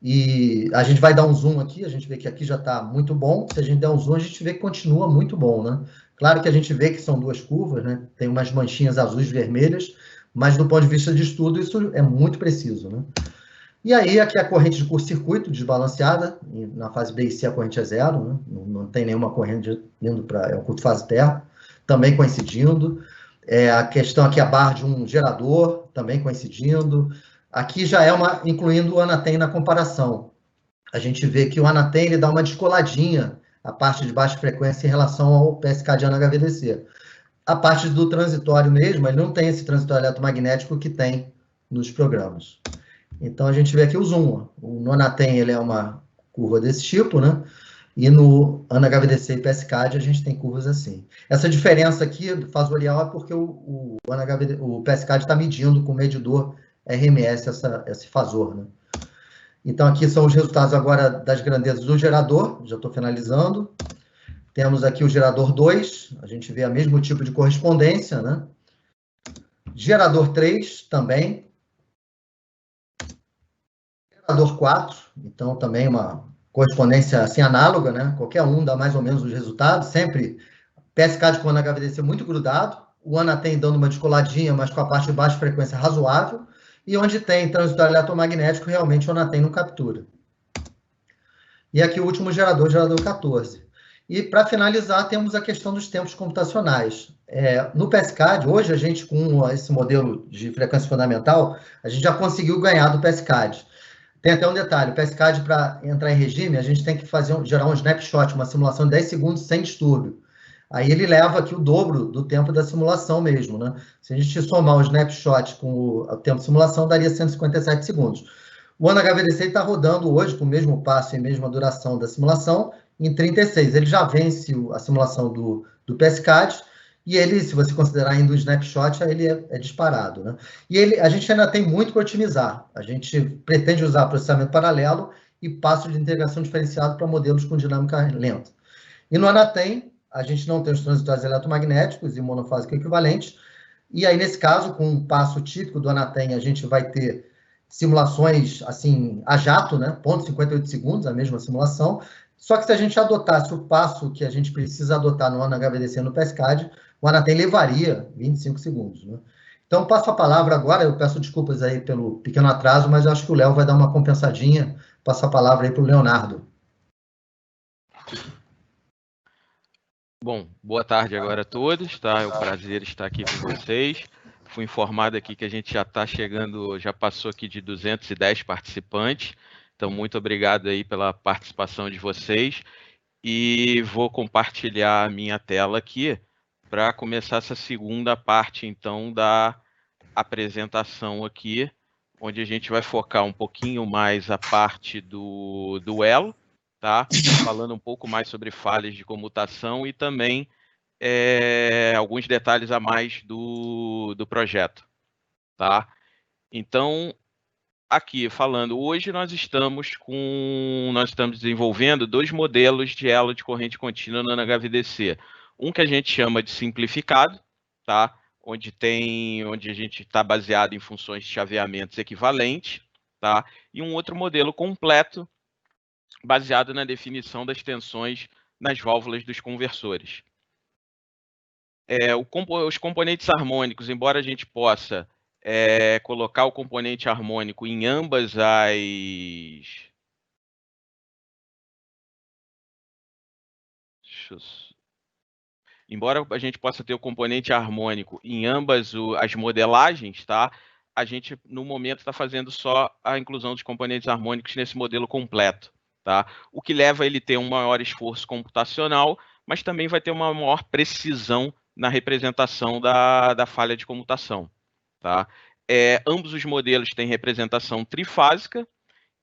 e a gente vai dar um zoom aqui, a gente vê que aqui já está muito bom. Se a gente der um zoom, a gente vê que continua muito bom, né? Claro que a gente vê que são 2 curvas, né? Tem umas manchinhas azuis e vermelhas, mas do ponto de vista de estudo, isso é muito preciso, né? E aí, aqui a corrente de curto-circuito desbalanceada, na fase B e C a corrente é zero, né? Não tem nenhuma corrente indo para o curto fase terra, também coincidindo. A questão aqui, a barra de um gerador, também coincidindo. Aqui já é incluindo o AnaTem na comparação. A gente vê que o AnaTem ele dá uma descoladinha, a parte de baixa frequência em relação ao PSCAD ANA-HVDC. A parte do transitório mesmo, ele não tem esse transitório eletromagnético que tem nos programas. Então, a gente vê aqui o zoom. No AnaTem ele é uma curva desse tipo, né? E no ANA-HVDC e PSCAD a gente tem curvas assim. Essa diferença aqui do fasorial é porque o PSCAD está medindo com o medidor RMS esse fasor, né? Então, aqui são os resultados agora das grandezas do gerador, já estou finalizando. Temos aqui o gerador 2, a gente vê o mesmo tipo de correspondência, né? Gerador 3 também. Gerador 4, então também uma correspondência assim análoga, né? Qualquer um dá mais ou menos os resultados, sempre PSCAD com o ANA-HVDC muito grudado, o AnaTem dando uma descoladinha, mas com a parte de baixa frequência razoável, e onde tem transitório eletromagnético, realmente o AnaTem não captura. E aqui o último gerador 14. E, para finalizar, temos a questão dos tempos computacionais. No PSCAD, hoje, a gente, com esse modelo de frequência fundamental, a gente já conseguiu ganhar do PSCAD. Tem até um detalhe, o PSCAD, para entrar em regime, a gente tem que gerar um snapshot, uma simulação de 10 segundos sem distúrbio. Aí ele leva aqui o dobro do tempo da simulação mesmo, né? Se a gente somar o snapshot com o tempo de simulação, daria 157 segundos. O AnaHVDC está rodando hoje, com o mesmo passo e mesma duração da simulação, em 36. Ele já vence a simulação do PSCAD, e ele, se você considerar ainda um snapshot, ele é disparado, né? E a gente ainda tem muito para otimizar. A gente pretende usar processamento paralelo e passo de integração diferenciado para modelos com dinâmica lenta. E no Anatem, a gente não tem os transitórios eletromagnéticos e monofásico equivalentes, e aí, nesse caso, com um passo típico do Anatem, a gente vai ter simulações, assim, a jato, né? 0,58 segundos, a mesma simulação. Só que se a gente adotasse o passo que a gente precisa adotar no AnaHVDC no PSCAD, o Anatem levaria 25 segundos, né? Então, passo a palavra agora, eu peço desculpas aí pelo pequeno atraso, mas eu acho que o Léo vai dar uma compensadinha. Passo a palavra aí para o Leonardo. Bom, boa tarde agora a todos, tá? É um prazer estar aqui com vocês. Fui informado aqui que a gente já está chegando, já passou aqui de 210 participantes. Então, muito obrigado aí pela participação de vocês. E vou compartilhar a minha tela aqui para começar essa segunda parte, então, da apresentação aqui, onde a gente vai focar um pouquinho mais a parte do elo, tá? Falando um pouco mais sobre falhas de comutação e também alguns detalhes a mais do projeto, tá? Então, aqui falando, hoje nós estamos desenvolvendo 2 modelos de elo de corrente contínua no AnaHVDC. Um que a gente chama de simplificado, tá? Onde a gente está baseado em funções de chaveamentos equivalentes, tá? E um outro modelo completo, baseado na definição das tensões nas válvulas dos conversores. Os componentes harmônicos, embora a gente possa colocar o componente harmônico em ambas as... Embora a gente possa ter o componente harmônico em ambas as modelagens, tá? A gente, no momento, está fazendo só a inclusão dos componentes harmônicos nesse modelo completo, tá? O que leva a ele ter um maior esforço computacional, mas também vai ter uma maior precisão na representação da falha de comutação, tá? Ambos os modelos têm representação trifásica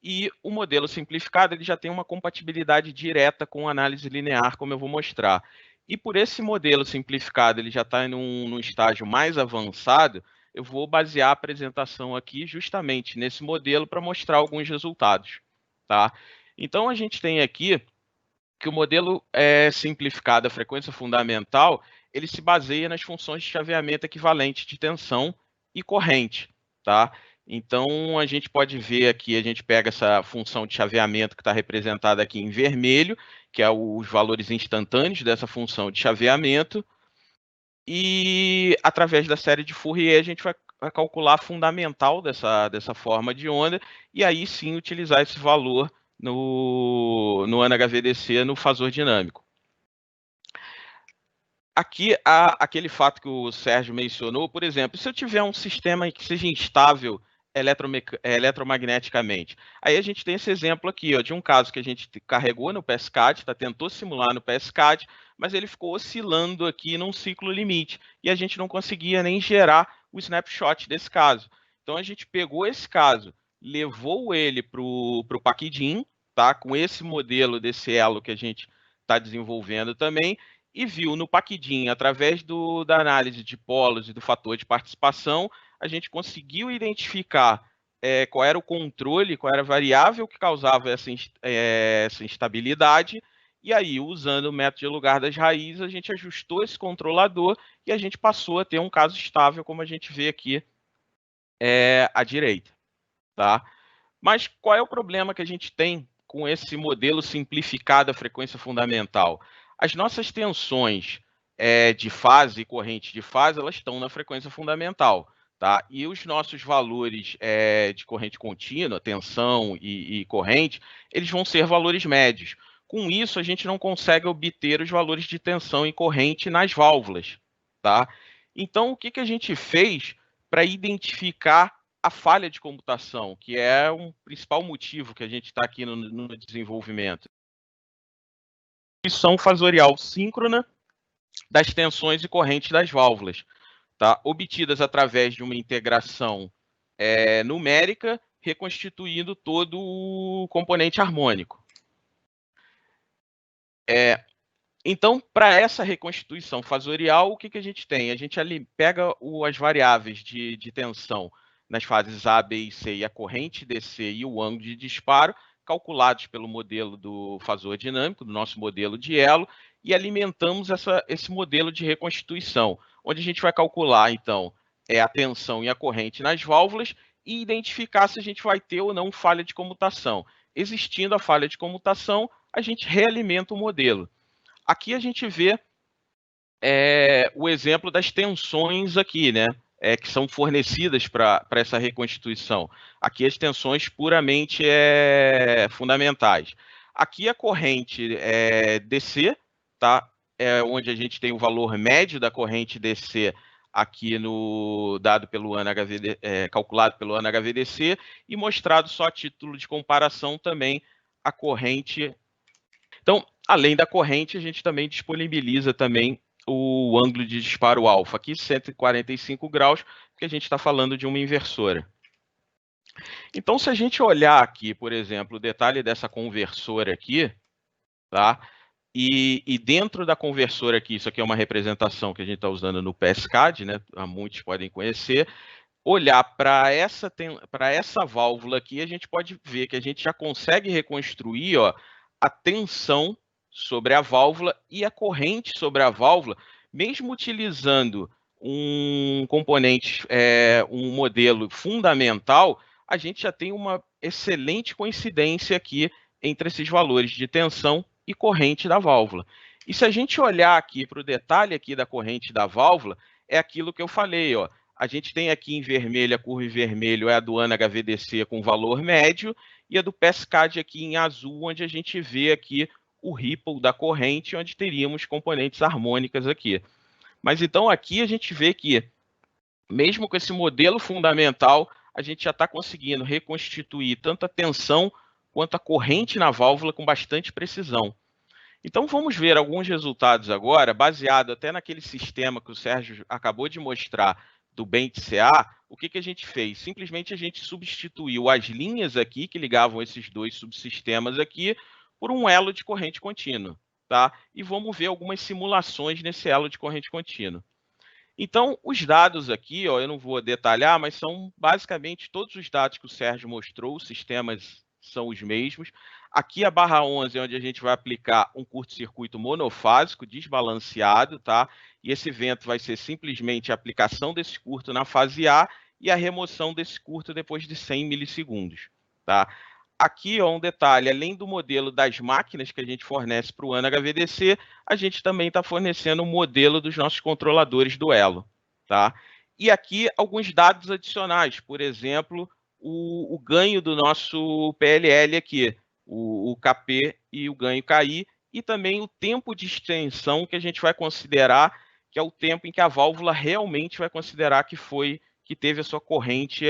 e o modelo simplificado ele já tem uma compatibilidade direta com análise linear, como eu vou mostrar. E por esse modelo simplificado ele já está num estágio mais avançado, eu vou basear a apresentação aqui justamente nesse modelo para mostrar alguns resultados, tá? Então a gente tem aqui que o modelo simplificado, a frequência fundamental, ele se baseia nas funções de chaveamento equivalente de tensão e corrente, tá? Então, a gente pode ver aqui, a gente pega essa função de chaveamento que está representada aqui em vermelho, que é os valores instantâneos dessa função de chaveamento, e através da série de Fourier a gente vai calcular a fundamental dessa forma de onda, e aí sim utilizar esse valor no AnaHVDC no fasor dinâmico. Aqui, aquele fato que o Sérgio mencionou, por exemplo, se eu tiver um sistema que seja instável eletromagneticamente, aí a gente tem esse exemplo aqui, ó, de um caso que a gente carregou no PSCAD, tentou simular no PSCAD, mas ele ficou oscilando aqui num ciclo limite, e a gente não conseguia nem gerar o snapshot desse caso. Então, a gente pegou esse caso, levou ele para o Paquidim, tá, com esse modelo desse elo que a gente está desenvolvendo também, e viu no Paquidim, através da análise de polos e do fator de participação, a gente conseguiu identificar qual era o controle, qual era a variável que causava essa instabilidade, e aí, usando o método de lugar das raízes, a gente ajustou esse controlador e a gente passou a ter um caso estável, como a gente vê aqui à direita, tá? Mas qual é o problema que a gente tem com esse modelo simplificado da frequência fundamental? As nossas tensões de fase e corrente de fase, elas estão na frequência fundamental, tá? E os nossos valores de corrente contínua, tensão e corrente, eles vão ser valores médios. Com isso, a gente não consegue obter os valores de tensão e corrente nas válvulas, tá? Então, o que a gente fez para identificar a falha de comutação, que é um principal motivo que a gente está aqui no desenvolvimento? Distribuição fasorial síncrona das tensões e correntes das válvulas, tá? Obtidas através de uma integração numérica, reconstituindo todo o componente harmônico. Então, para essa reconstituição fasorial, o que a gente tem? A gente ali pega as variáveis de tensão nas fases A, B e C, e a corrente DC e o ângulo de disparo, calculados pelo modelo do fasor dinâmico, do nosso modelo de elo, e alimentamos esse modelo de reconstituição, onde a gente vai calcular, então, a tensão e a corrente nas válvulas e identificar se a gente vai ter ou não falha de comutação. Existindo a falha de comutação, a gente realimenta o modelo. Aqui a gente vê o exemplo das tensões aqui, né? Que são fornecidas para essa reconstituição. Aqui as tensões puramente fundamentais. Aqui a corrente DC, tá? Onde a gente tem o valor médio da corrente DC aqui dado pelo ANHVD, calculado pelo ANHVDC, e mostrado só a título de comparação também a corrente. Então, além da corrente, a gente também disponibiliza também o ângulo de disparo alfa, aqui 145 graus, porque a gente está falando de uma inversora. Então, se a gente olhar aqui, por exemplo, o detalhe dessa conversora aqui, tá? E dentro da conversora aqui, isso aqui é uma representação que a gente está usando no PSCAD, né? Muitos podem conhecer. Olhar para essa válvula aqui, a gente pode ver que a gente já consegue reconstruir, ó, a tensão sobre a válvula e a corrente sobre a válvula, mesmo utilizando um componente, um modelo fundamental, a gente já tem uma excelente coincidência aqui entre esses valores de tensão e corrente da válvula. E se a gente olhar aqui para o detalhe aqui da corrente da válvula, é aquilo que eu falei, ó. A gente tem aqui em vermelho, a curva em vermelho é a do ANHVDC com valor médio, e a do PSCAD aqui em azul, onde a gente vê aqui o ripple da corrente, onde teríamos componentes harmônicas aqui. Mas então aqui a gente vê que, mesmo com esse modelo fundamental, a gente já está conseguindo reconstituir tanto a tensão quanto a corrente na válvula com bastante precisão. Então vamos ver alguns resultados agora, baseado até naquele sistema que o Sérgio acabou de mostrar do BenchCA. O que a gente fez? Simplesmente a gente substituiu as linhas aqui que ligavam esses dois subsistemas aqui por um elo de corrente contínua, tá? E vamos ver algumas simulações nesse elo de corrente contínua. Então, os dados aqui, ó, eu não vou detalhar, mas são basicamente todos os dados que o Sérgio mostrou, os sistemas são os mesmos. Aqui a barra 11 é onde a gente vai aplicar um curto-circuito monofásico desbalanceado, tá? E esse evento vai ser simplesmente a aplicação desse curto na fase A e a remoção desse curto depois de 100 milissegundos, tá? Aqui, ó, um detalhe, além do modelo das máquinas que a gente fornece para o ANHVDC, a gente também está fornecendo o modelo dos nossos controladores do elo, tá? E aqui alguns dados adicionais, por exemplo, o ganho do nosso PLL aqui, o KP e o ganho KI, e também o tempo de extensão que a gente vai considerar, que é o tempo em que a válvula realmente vai considerar que teve a sua corrente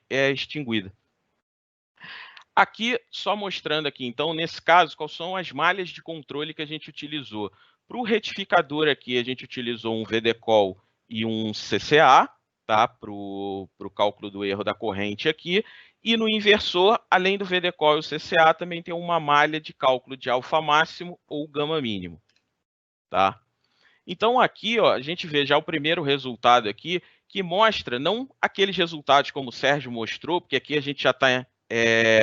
extinguida. Aqui, só mostrando aqui, então, nesse caso, quais são as malhas de controle que a gente utilizou. Para o retificador aqui, a gente utilizou um VDCOL e um CCA, tá? Para o cálculo do erro da corrente aqui. E no inversor, além do VDCOL e o CCA, também tem uma malha de cálculo de alfa máximo ou gama mínimo, tá? Então, aqui, ó, a gente vê já o primeiro resultado aqui, que mostra não aqueles resultados como o Sérgio mostrou, porque aqui a gente já está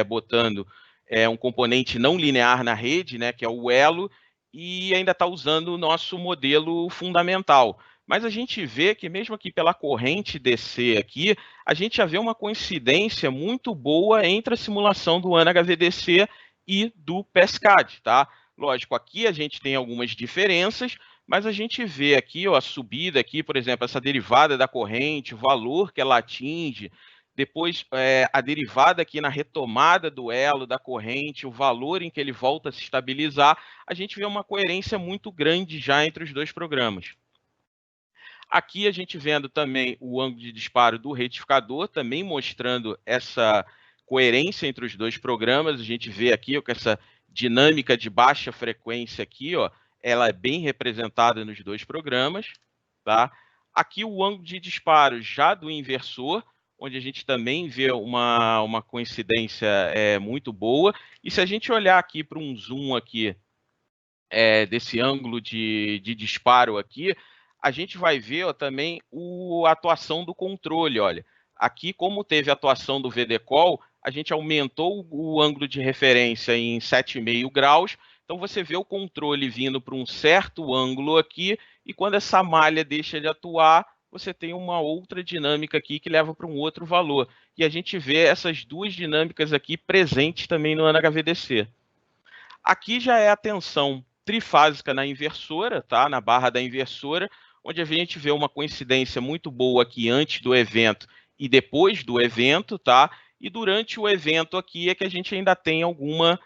botando um componente não linear na rede, né, que é o elo, e ainda está usando o nosso modelo fundamental. Mas a gente vê que mesmo aqui pela corrente DC aqui, a gente já vê uma coincidência muito boa entre a simulação do ANHVDC e do PSCAD, tá? Lógico, aqui a gente tem algumas diferenças, mas a gente vê aqui, ó, a subida aqui, por exemplo, essa derivada da corrente, o valor que ela atinge, depois a derivada aqui na retomada do elo da corrente, o valor em que ele volta a se estabilizar, a gente vê uma coerência muito grande já entre os dois programas. Aqui a gente vendo também o ângulo de disparo do retificador, também mostrando essa coerência entre os dois programas. A gente vê aqui ó, que essa dinâmica de baixa frequência aqui, ó, ela é bem representada nos dois programas. Tá? Aqui o ângulo de disparo já do inversor, onde a gente também vê uma coincidência muito boa. E se a gente olhar aqui para um zoom aqui, desse ângulo de disparo aqui, a gente vai ver ó, também a atuação do controle. Olha, aqui como teve a atuação do VDCOL, a gente aumentou o ângulo de referência em 7,5 graus, então você vê o controle vindo para um certo ângulo aqui, e quando essa malha deixa de atuar, você tem uma outra dinâmica aqui que leva para um outro valor. E a gente vê essas duas dinâmicas aqui presentes também no ANHVDC. Aqui já é a tensão trifásica na inversora, tá? Na barra da inversora, onde a gente vê uma coincidência muito boa aqui antes do evento e depois do evento, tá? E durante o evento aqui é que a gente ainda tem alguma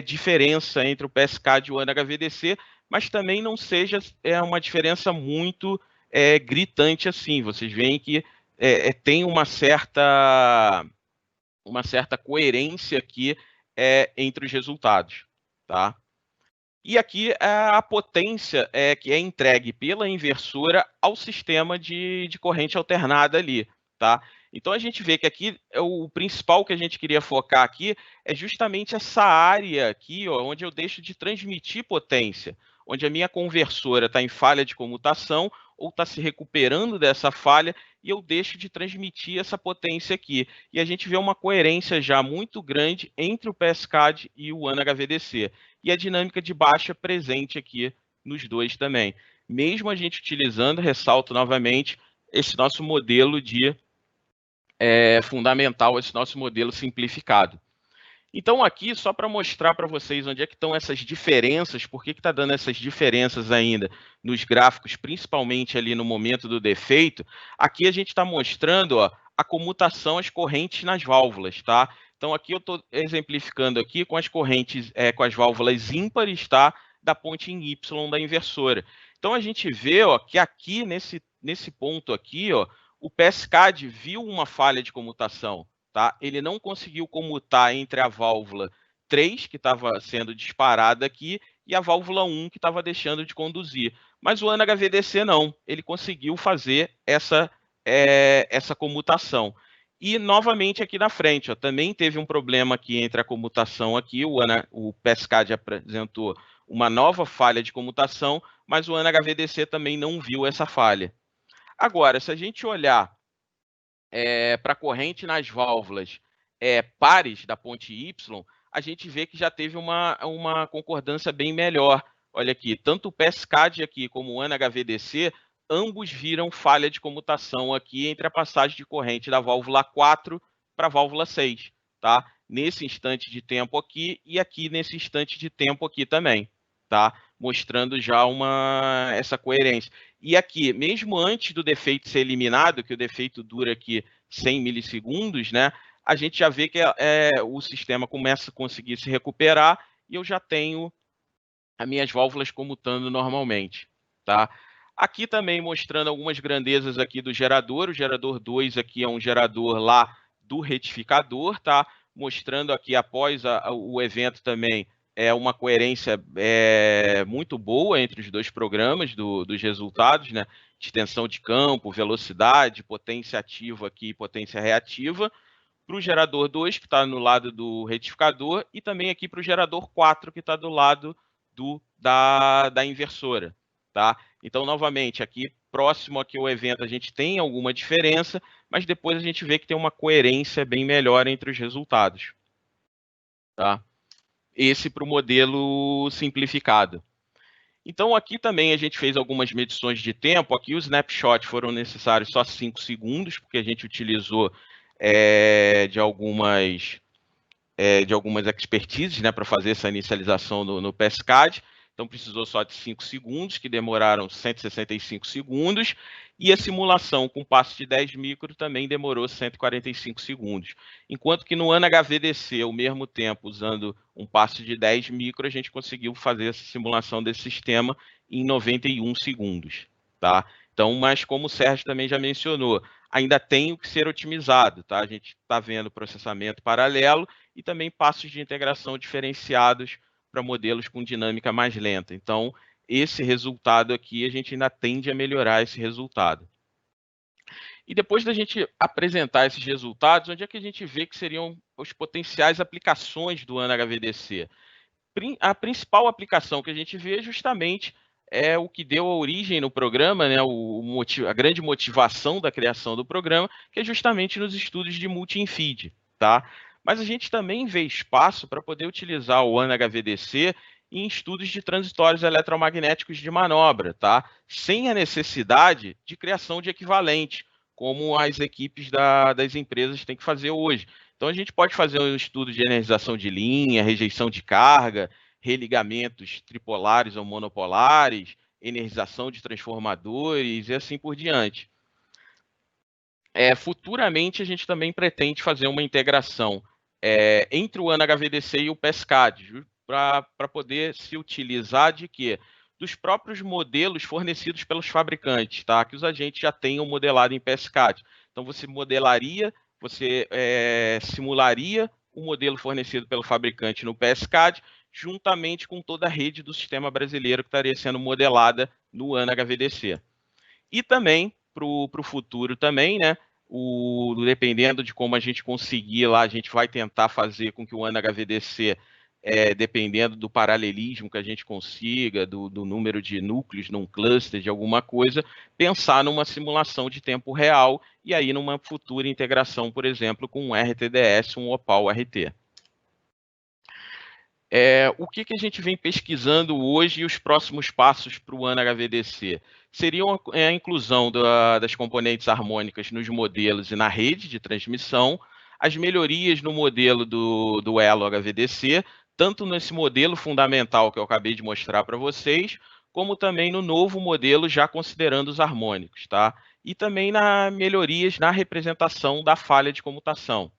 diferença entre o PSCAD e o ANHVDC, mas também não seja uma diferença muito gritante assim. Vocês veem que tem uma certa coerência aqui entre os resultados, tá? E aqui a potência que é entregue pela inversora ao sistema de corrente alternada ali, tá? Então a gente vê que aqui o principal que a gente queria focar aqui é justamente essa área aqui, ó, onde eu deixo de transmitir potência, onde a minha conversora está em falha de comutação ou está se recuperando dessa falha e eu deixo de transmitir essa potência aqui. E a gente vê uma coerência já muito grande entre o PSCAD e o ANHVDC. E a dinâmica de baixa presente aqui nos dois também. Mesmo a gente utilizando, ressalto novamente, esse nosso modelo de fundamental, esse nosso modelo simplificado. Então aqui, só para mostrar para vocês onde é que estão essas diferenças, por que está dando essas diferenças ainda nos gráficos, principalmente ali no momento do defeito, aqui a gente está mostrando ó, a comutação, as correntes nas válvulas, tá? Então aqui eu estou exemplificando aqui com as correntes, com as válvulas ímpares, tá? Da ponte em Y da inversora. Então a gente vê ó, que aqui, nesse ponto aqui, ó, o PSCAD viu uma falha de comutação. Tá? Ele não conseguiu comutar entre a válvula 3, que estava sendo disparada aqui, e a válvula 1, que estava deixando de conduzir. Mas o ANHVDC não, ele conseguiu fazer essa comutação. E, novamente, aqui na frente, ó, também teve um problema aqui entre a comutação aqui, o PSCAD apresentou uma nova falha de comutação, mas o ANHVDC também não viu essa falha. Agora, se a gente olhar para a corrente nas válvulas pares da ponte Y, a gente vê que já teve uma concordância bem melhor. Olha aqui, tanto o PSCAD aqui como o ANHVDC, ambos viram falha de comutação aqui entre a passagem de corrente da válvula 4 para a válvula 6, tá? Nesse instante de tempo aqui e aqui nesse instante de tempo aqui também, tá? Mostrando já essa coerência. E aqui, mesmo antes do defeito ser eliminado, que o defeito dura aqui 100 milissegundos, né? A gente já vê que o sistema começa a conseguir se recuperar e eu já tenho as minhas válvulas comutando normalmente, tá? Aqui também mostrando algumas grandezas aqui do gerador. O gerador 2 aqui é um gerador lá do retificador, tá? Mostrando aqui após o evento também uma coerência muito boa entre os dois programas dos resultados, né? Extensão de campo, velocidade, potência ativa aqui e potência reativa, para o gerador 2, que está no lado do retificador, e também aqui para o gerador 4, que está do lado da inversora. Tá? Então, novamente, aqui próximo aqui ao evento a gente tem alguma diferença, mas depois a gente vê que tem uma coerência bem melhor entre os resultados. Tá? Esse para o modelo simplificado. Então, aqui também a gente fez algumas medições de tempo. Aqui os snapshots foram necessários só 5 segundos, porque a gente utilizou de algumas expertises, né, para fazer essa inicialização no PSCAD. então precisou só de 5 segundos, que demoraram 165 segundos, e a simulação com passo de 10 micro também demorou 145 segundos. Enquanto que no ANA-HVDC, ao mesmo tempo, usando um passo de 10 micro, a gente conseguiu fazer essa simulação desse sistema em 91 segundos. Tá? Então, mas como o Sérgio também já mencionou, ainda tem o que ser otimizado. Tá? A gente está vendo processamento paralelo e também passos de integração diferenciados para modelos com dinâmica mais lenta. Então, esse resultado aqui, a gente ainda tende a melhorar esse resultado. E depois da gente apresentar esses resultados, onde é que a gente vê que seriam as potenciais aplicações do ANA-HVDC? A principal aplicação que a gente vê justamente é o que deu a origem no programa, né, a grande motivação da criação do programa, que é justamente nos estudos de multi-infeed, tá? Mas a gente também vê espaço para poder utilizar o ANA-HVDC em estudos de transitórios eletromagnéticos de manobra, tá? Sem a necessidade de criação de equivalente, como as equipes das empresas têm que fazer hoje. Então, a gente pode fazer um estudo de energização de linha, rejeição de carga, religamentos tripolares ou monopolares, energização de transformadores e assim por diante. Futuramente, a gente também pretende fazer uma integração entre o ANA-HVDC e o PESCAD, para poder se utilizar de quê? Dos próprios modelos fornecidos pelos fabricantes, tá? Que os agentes já tenham modelado em PESCAD. Então, você simularia o modelo fornecido pelo fabricante no PESCAD, juntamente com toda a rede do sistema brasileiro que estaria sendo modelada no ANA-HVDC. E também, para o futuro também, né? Dependendo de como a gente conseguir lá, a gente vai tentar fazer com que o ANA-HVDC, dependendo do paralelismo que a gente consiga, do número de núcleos num cluster, de alguma coisa, pensar numa simulação de tempo real e aí numa futura integração, por exemplo, com um RTDS, um Opal-RT. O que a gente vem pesquisando hoje e os próximos passos para o ANA-HVDC? Seriam a inclusão das componentes harmônicas nos modelos e na rede de transmissão, as melhorias no modelo do Elo HVDC, tanto nesse modelo fundamental que eu acabei de mostrar para vocês, como também no novo modelo, já considerando os harmônicos, tá? E também melhorias na representação da falha de comutação.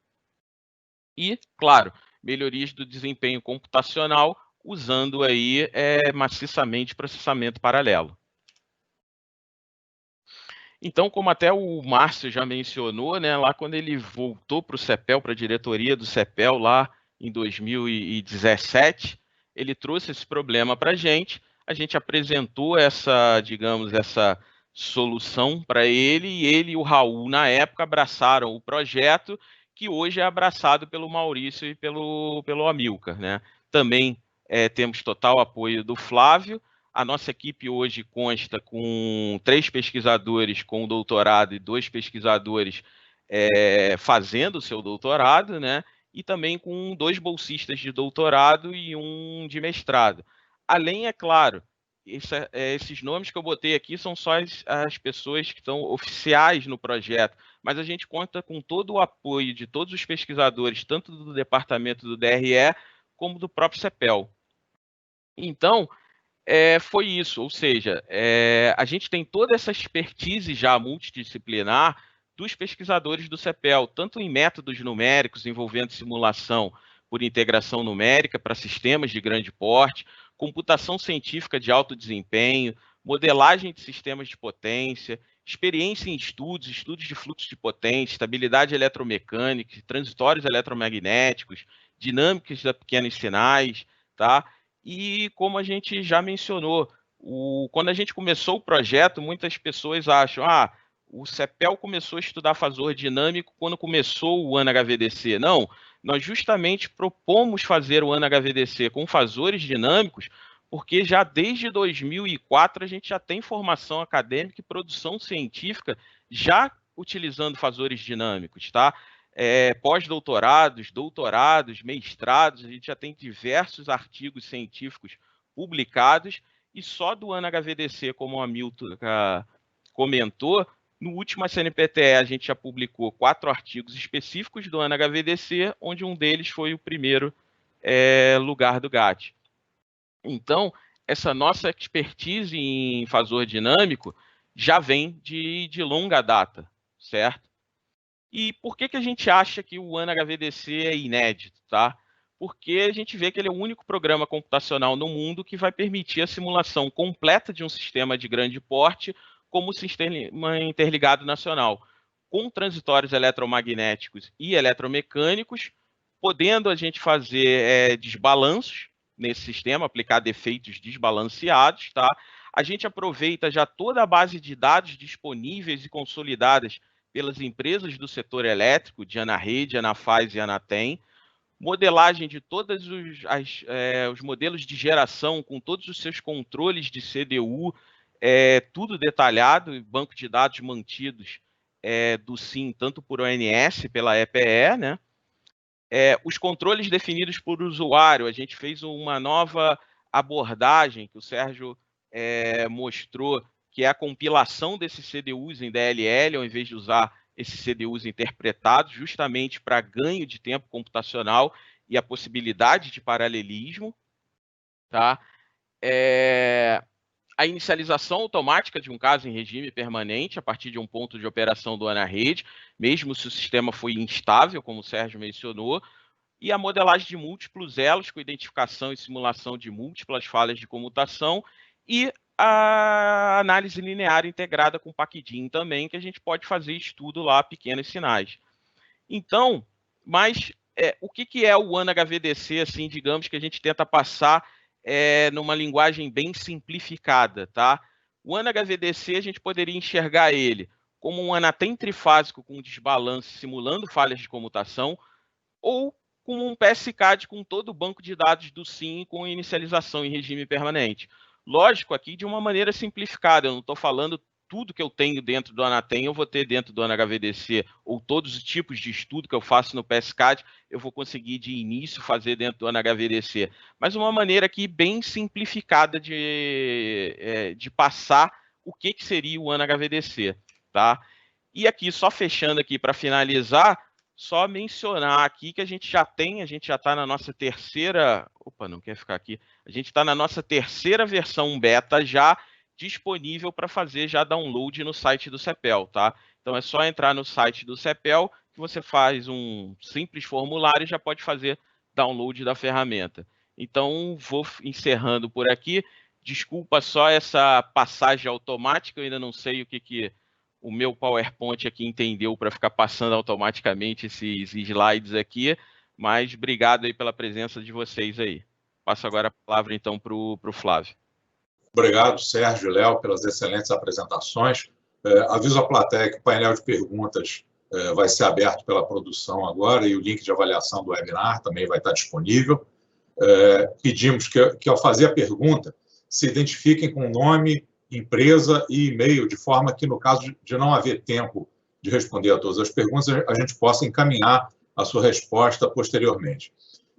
E, claro, melhorias do desempenho computacional, usando aí maciçamente processamento paralelo. Então, como até o Márcio já mencionou, né, lá quando ele voltou para o CEPEL, para a diretoria do CEPEL, lá em 2017, ele trouxe esse problema para a gente apresentou essa solução para ele, e ele e o Raul, na época, abraçaram o projeto, que hoje é abraçado pelo Maurício e pelo Amilcar, né? Também temos total apoio do Flávio. A nossa equipe hoje consta com 3 pesquisadores com doutorado e 2 pesquisadores fazendo o seu doutorado, né? E também com 2 bolsistas de doutorado e 1 de mestrado. Além, é claro, esses nomes que eu botei aqui são só as pessoas que estão oficiais no projeto, mas a gente conta com todo o apoio de todos os pesquisadores, tanto do departamento do DRE, como do próprio CEPEL. Então, foi isso, ou seja, a gente tem toda essa expertise já multidisciplinar dos pesquisadores do CEPEL, tanto em métodos numéricos envolvendo simulação por integração numérica para sistemas de grande porte, computação científica de alto desempenho, modelagem de sistemas de potência, experiência em estudos de fluxo de potência, estabilidade eletromecânica, transitórios eletromagnéticos, dinâmicas de pequenos sinais, tá? E como a gente já mencionou, quando a gente começou o projeto, muitas pessoas acham, o CEPEL começou a estudar fasor dinâmico quando começou o ANA-HVDC. Não, nós justamente propomos fazer o ANA-HVDC com fasores dinâmicos, porque já desde 2004 a gente já tem formação acadêmica e produção científica já utilizando fasores dinâmicos, tá? Pós-doutorados, doutorados, mestrados, a gente já tem diversos artigos científicos publicados, e só do ANA-HVDC, como o Hamilton comentou, no último CNPTE a gente já publicou 4 artigos específicos do ANA-HVDC, onde um deles foi o primeiro lugar do GAT. Então, essa nossa expertise em fasor dinâmico já vem de longa data, certo? E por que a gente acha que o ANA HVDC é inédito, tá? Porque a gente vê que ele é o único programa computacional no mundo que vai permitir a simulação completa de um sistema de grande porte como sistema interligado nacional, com transitórios eletromagnéticos e eletromecânicos, podendo a gente fazer desbalanços nesse sistema, aplicar defeitos desbalanceados, tá? A gente aproveita já toda a base de dados disponíveis e consolidadas pelas empresas do setor elétrico, de AnaRede, AnaFaz e Anatem, modelagem de todos os modelos de geração, com todos os seus controles de CDU, tudo detalhado, banco de dados mantidos do SIM, tanto por ONS, pela EPE, né? Os controles definidos por usuário, a gente fez uma nova abordagem que o Sérgio mostrou, que é a compilação desses CDUs em DLL, ao invés de usar esses CDUs interpretados, justamente para ganho de tempo computacional e a possibilidade de paralelismo. Tá? A inicialização automática de um caso em regime permanente a partir de um ponto de operação do AnaRede, mesmo se o sistema foi instável, como o Sérgio mencionou, e a modelagem de múltiplos elos com identificação e simulação de múltiplas falhas de comutação e a análise linear integrada com PACDIN também, que a gente pode fazer estudo lá, pequenos sinais. Então, mas o que é o ANA HVDC, assim, digamos que a gente tenta passar numa linguagem bem simplificada, tá? O ANA HVDC, a gente poderia enxergar ele como um Anatem trifásico com desbalance simulando falhas de comutação, ou como um PSCAD com todo o banco de dados do SIM com inicialização em regime permanente. Lógico, aqui de uma maneira simplificada, eu não estou falando tudo que eu tenho dentro do Anatem, eu vou ter dentro do ANA HVDC, ou todos os tipos de estudo que eu faço no PSCAD, eu vou conseguir de início fazer dentro do ANA HVDC. Mas uma maneira aqui bem simplificada de passar o que seria o ANA HVDC. Tá? E aqui, só fechando aqui para finalizar, só mencionar aqui que a gente já está na nossa terceira... Opa, não quer ficar aqui. A gente está na nossa terceira versão beta já disponível para fazer já download no site do CEPEL, tá? Então é só entrar no site do CEPEL que você faz um simples formulário e já pode fazer download da ferramenta. Então, vou encerrando por aqui. Desculpa só essa passagem automática, eu ainda não sei o que o meu PowerPoint aqui entendeu para ficar passando automaticamente esses slides aqui, mas obrigado aí pela presença de vocês aí. Passo agora a palavra, então, para o Flávio. Obrigado, Sérgio e Léo, pelas excelentes apresentações. Aviso à plateia que o painel de perguntas vai ser aberto pela produção agora e o link de avaliação do webinar também vai estar disponível. Pedimos que, ao fazer a pergunta, se identifiquem com nome, empresa e e-mail, de forma que, no caso de não haver tempo de responder a todas as perguntas, a gente possa encaminhar a sua resposta posteriormente.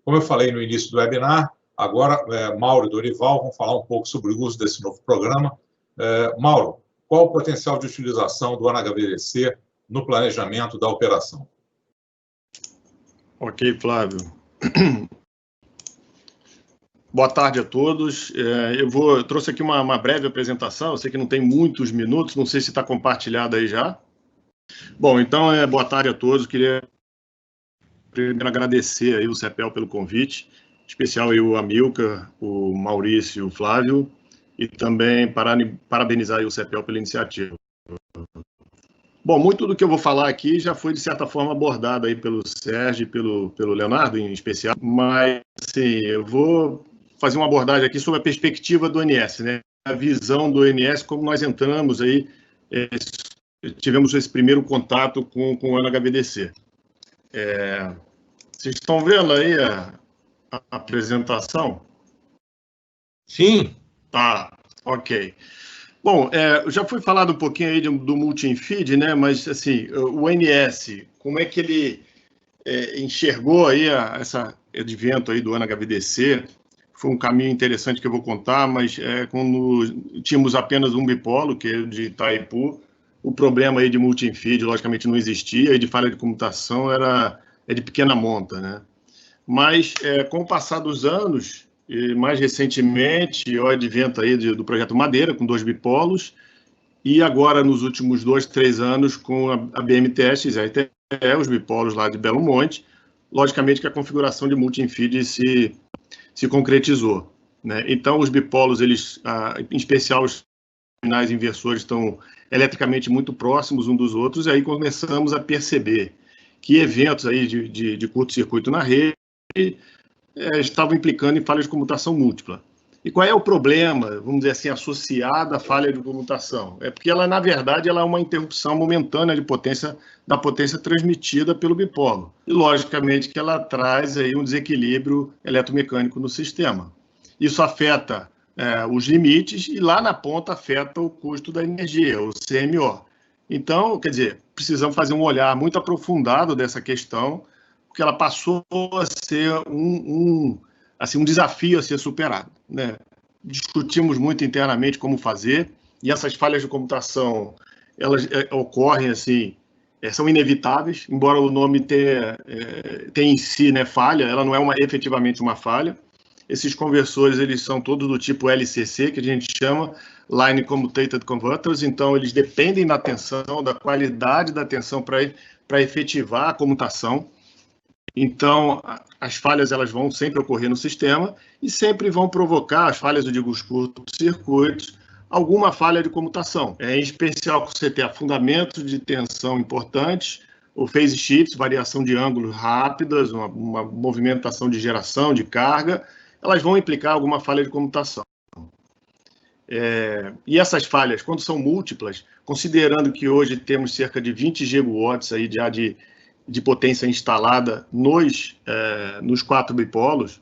Como eu falei no início do webinar, agora Mauro e Dorival vão falar um pouco sobre o uso desse novo programa. Mauro, qual o potencial de utilização do ANA HVDC no planejamento da operação? Ok, Flávio. Boa tarde a todos. Eu trouxe aqui uma breve apresentação, eu sei que não tem muitos minutos, não sei se está compartilhado aí já. Bom, então, boa tarde a todos. Queria primeiro agradecer aí o CEPEL pelo convite, em especial aí o Amilcar, o Maurício e o Flávio, e também parabenizar aí o CEPEL pela iniciativa. Bom, muito do que eu vou falar aqui já foi, de certa forma, abordado aí pelo Sérgio e pelo Leonardo, em especial, mas, assim, eu vou fazer uma abordagem aqui sobre a perspectiva do ONS, né? A visão do ONS, como nós entramos aí, tivemos esse primeiro contato com o ANA HVDC. Vocês estão vendo aí a apresentação? Sim. Tá, ok. Bom, já foi falado um pouquinho aí do multi-infeed, né? Mas, assim, o ONS, como é que ele enxergou aí esse advento aí do ANA HVDC? Foi um caminho interessante que eu vou contar, mas quando tínhamos apenas um bipolo, que é o de Itaipu, o problema aí de multi-infeed, logicamente, não existia, e de falha de comutação é de pequena monta, né? Mas, com o passar dos anos, e mais recentemente o advento aí do projeto Madeira, com 2 bipolos, e agora nos últimos 2, 3 anos com a BMTS e RTE, os bipolos lá de Belo Monte. Logicamente que a configuração de multi-infeed se concretizou, né? Então os bipolos, eles, em especial os terminais inversores, estão eletricamente muito próximos um dos outros, e aí começamos a perceber que eventos aí de curto-circuito na rede estavam implicando em falhas de comutação múltipla. E qual é o problema, vamos dizer assim, associado à falha de comutação? É porque ela, na verdade, ela é uma interrupção momentânea de potência, da potência transmitida pelo bipolo. E, logicamente, que ela traz aí um desequilíbrio eletromecânico no sistema. Isso afeta os limites e, lá na ponta, afeta o custo da energia, o CMO. Então, quer dizer, precisamos fazer um olhar muito aprofundado dessa questão, porque ela passou a ser um desafio a ser superado, né? Discutimos muito internamente como fazer, e essas falhas de comutação, elas ocorrem assim, são inevitáveis, embora o nome tenha em si, né, falha, ela não é efetivamente uma falha. Esses conversores, eles são todos do tipo LCC, que a gente chama Line Commutated Converters, então eles dependem da tensão, da qualidade da tensão para efetivar a comutação. Então, as falhas, elas vão sempre ocorrer no sistema e sempre vão provocar, as falhas, eu digo, os curtos-circuitos, alguma falha de comutação. Em especial, você tem afundamentos de tensão importantes, ou phase shifts, variação de ângulos rápidas, uma movimentação de geração, de carga, elas vão implicar alguma falha de comutação. E essas falhas, quando são múltiplas, considerando que hoje temos cerca de 20 gigawatts aí já de potência instalada nos 4 bipolos,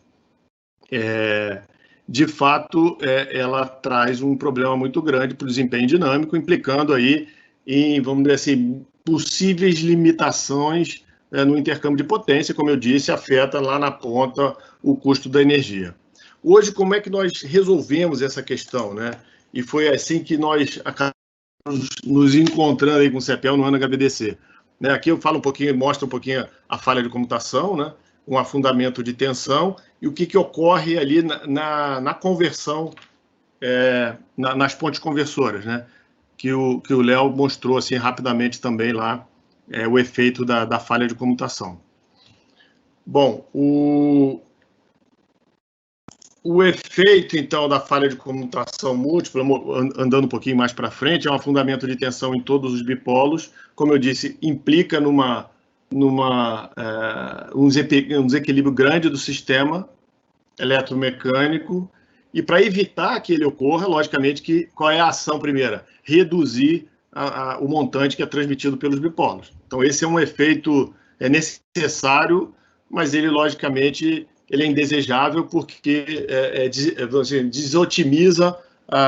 de fato, ela traz um problema muito grande para o desempenho dinâmico, implicando aí em, vamos dizer assim, possíveis limitações no intercâmbio de potência, como eu disse, afeta lá na ponta o custo da energia. Hoje, como é que nós resolvemos essa questão, né? E foi assim que nós acabamos nos encontrando aí com o CEPEL no ANA-HVDC. Né, aqui eu falo mostro um pouquinho a falha de comutação, né, um afundamento de tensão e o que ocorre ali na conversão, nas pontes conversoras, né, que o Léo mostrou assim rapidamente também lá, o efeito da falha de comutação. Bom, o efeito, então, da falha de comutação múltipla, andando um pouquinho mais para frente, é um afundamento de tensão em todos os bipolos. Como eu disse, implica um desequilíbrio grande do sistema eletromecânico. E para evitar que ele ocorra, logicamente, qual é a ação primeira? Reduzir o montante que é transmitido pelos bipolos. Então, esse é um efeito necessário, mas ele, logicamente, ele é indesejável porque desotimiza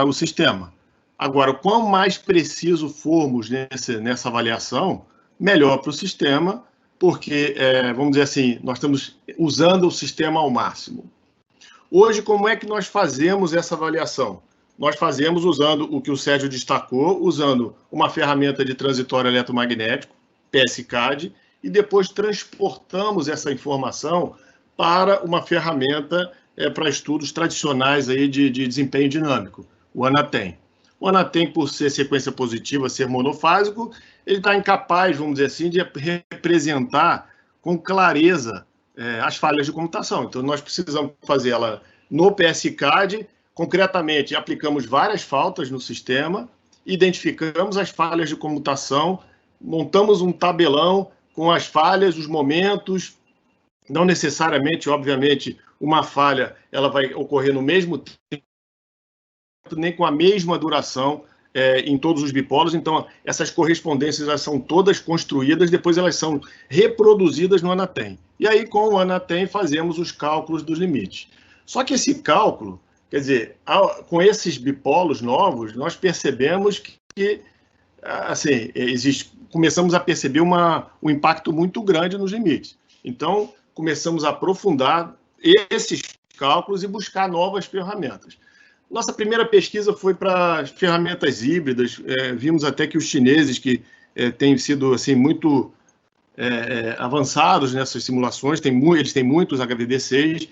o sistema. Agora, quanto mais preciso formos nessa avaliação, melhor para o sistema, porque, vamos dizer assim, nós estamos usando o sistema ao máximo. Hoje, como é que nós fazemos essa avaliação? Nós fazemos usando o que o Sérgio destacou, usando uma ferramenta de transitório eletromagnético, PSCAD, e depois transportamos essa informação para uma ferramenta para estudos tradicionais aí de desempenho dinâmico, o ANATEM. O ANATEM, por ser sequência positiva, ser monofásico, ele está incapaz, vamos dizer assim, de representar com clareza as falhas de comutação. Então, nós precisamos fazer ela no PSCAD, concretamente, aplicamos várias faltas no sistema, identificamos as falhas de comutação, montamos um tabelão com as falhas, os momentos. Não necessariamente, obviamente, uma falha ela vai ocorrer no mesmo tempo, nem com a mesma duração em todos os bipolos. Então, essas correspondências elas são todas construídas, depois elas são reproduzidas no ANATEM. E aí, com o ANATEM, fazemos os cálculos dos limites. Só que esse cálculo, quer dizer, com esses bipolos novos, nós percebemos que assim, começamos a perceber um impacto muito grande nos limites. Então, começamos a aprofundar esses cálculos e buscar novas ferramentas. Nossa primeira pesquisa foi para ferramentas híbridas. Vimos até que os chineses, que têm sido assim, muito avançados nessas simulações, eles têm muitos HVDCs,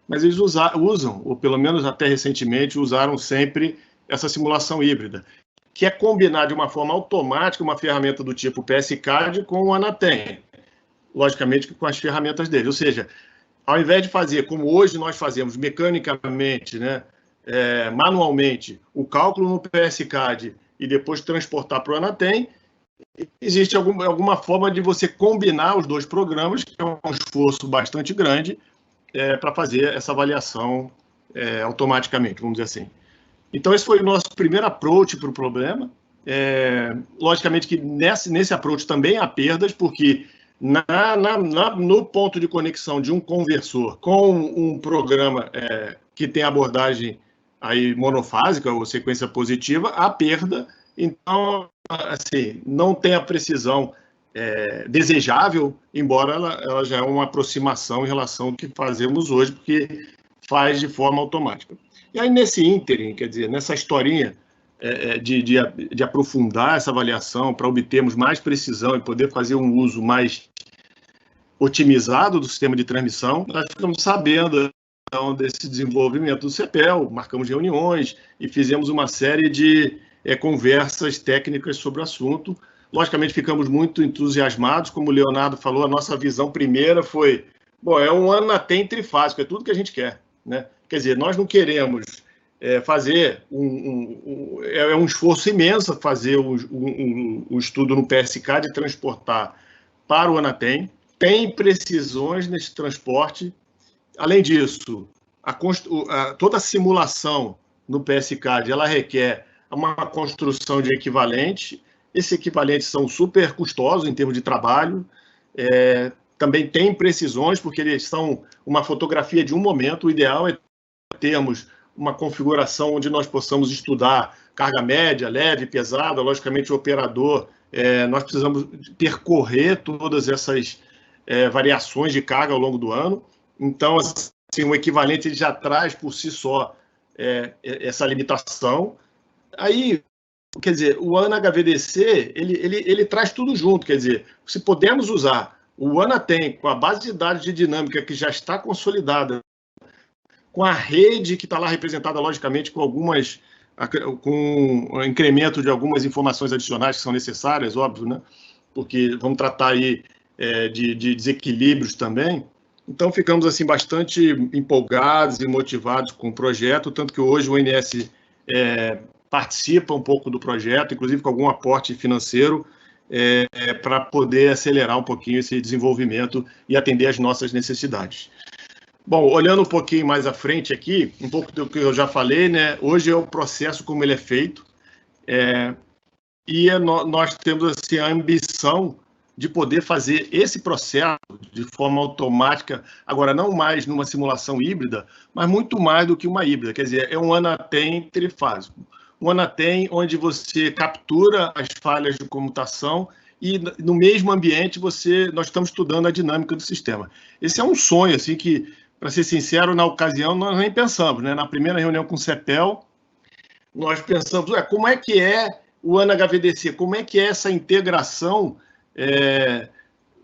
mas eles usam, ou pelo menos até recentemente, usaram sempre essa simulação híbrida, que é combinar de uma forma automática uma ferramenta do tipo PSCAD com o Anatem, logicamente com as ferramentas dele. Ou seja, ao invés de fazer como hoje nós fazemos mecanicamente, né, manualmente, o cálculo no PSCAD e depois transportar para o Anatem, existe alguma forma de você combinar os dois programas, que é um esforço bastante grande, para fazer essa avaliação automaticamente, vamos dizer assim. Então, esse foi o nosso primeiro approach para o problema. Logicamente que nesse approach também há perdas, porque no ponto de conexão de um conversor com um programa que tem abordagem aí monofásica ou sequência positiva, há perda. Então, assim, não tem a precisão desejável, embora ela já é uma aproximação em relação ao que fazemos hoje, porque faz de forma automática. E aí, nesse ínterim, quer dizer, nessa historinha de aprofundar essa avaliação para obtermos mais precisão e poder fazer um uso mais otimizado do sistema de transmissão, nós ficamos sabendo então, desse desenvolvimento do CEPEL, marcamos reuniões e fizemos uma série de conversas técnicas sobre o assunto. Logicamente, ficamos muito entusiasmados, como o Leonardo falou, a nossa visão primeira foi, é um Anatem trifásico, é tudo que a gente quer, né? Quer dizer, nós não queremos fazer é um esforço imenso fazer o estudo no PSCAD e transportar para o Anatem. Tem precisões nesse transporte. Além disso, toda a simulação no PSCAD ela requer uma construção de equivalente. Esses equivalentes são super custosos em termos de trabalho. Também tem precisões, porque eles são uma fotografia de um momento. O ideal é termos uma configuração onde nós possamos estudar carga média, leve, pesada. Logicamente, o operador, nós precisamos percorrer todas essas variações de carga ao longo do ano. Então, assim, o equivalente ele já traz por si só essa limitação. Aí, quer dizer, o AnaHVDC, ele traz tudo junto. Quer dizer, se podemos usar o Anatem com a base de dados de dinâmica que já está consolidada, com a rede que está lá representada, logicamente, com o incremento de algumas informações adicionais que são necessárias, óbvio, né? Porque vamos tratar aí de desequilíbrios também. Então, ficamos assim bastante empolgados e motivados com o projeto, tanto que hoje o ONS participa um pouco do projeto, inclusive com algum aporte financeiro, para poder acelerar um pouquinho esse desenvolvimento e atender às nossas necessidades. Bom, olhando um pouquinho mais à frente aqui, um pouco do que eu já falei, né? Hoje é o processo como ele é feito, nós temos assim, a ambição de poder fazer esse processo de forma automática, agora não mais numa simulação híbrida, mas muito mais do que uma híbrida, quer dizer, é um Anatem trifásico. Um Anatem onde você captura as falhas de comutação e no mesmo ambiente nós estamos estudando a dinâmica do sistema. Esse é um sonho, assim, que, para ser sincero, na ocasião nós nem pensamos, né? Na primeira reunião com o CEPEL, nós pensamos, como é que é o AnaHVDC, como é que é essa integração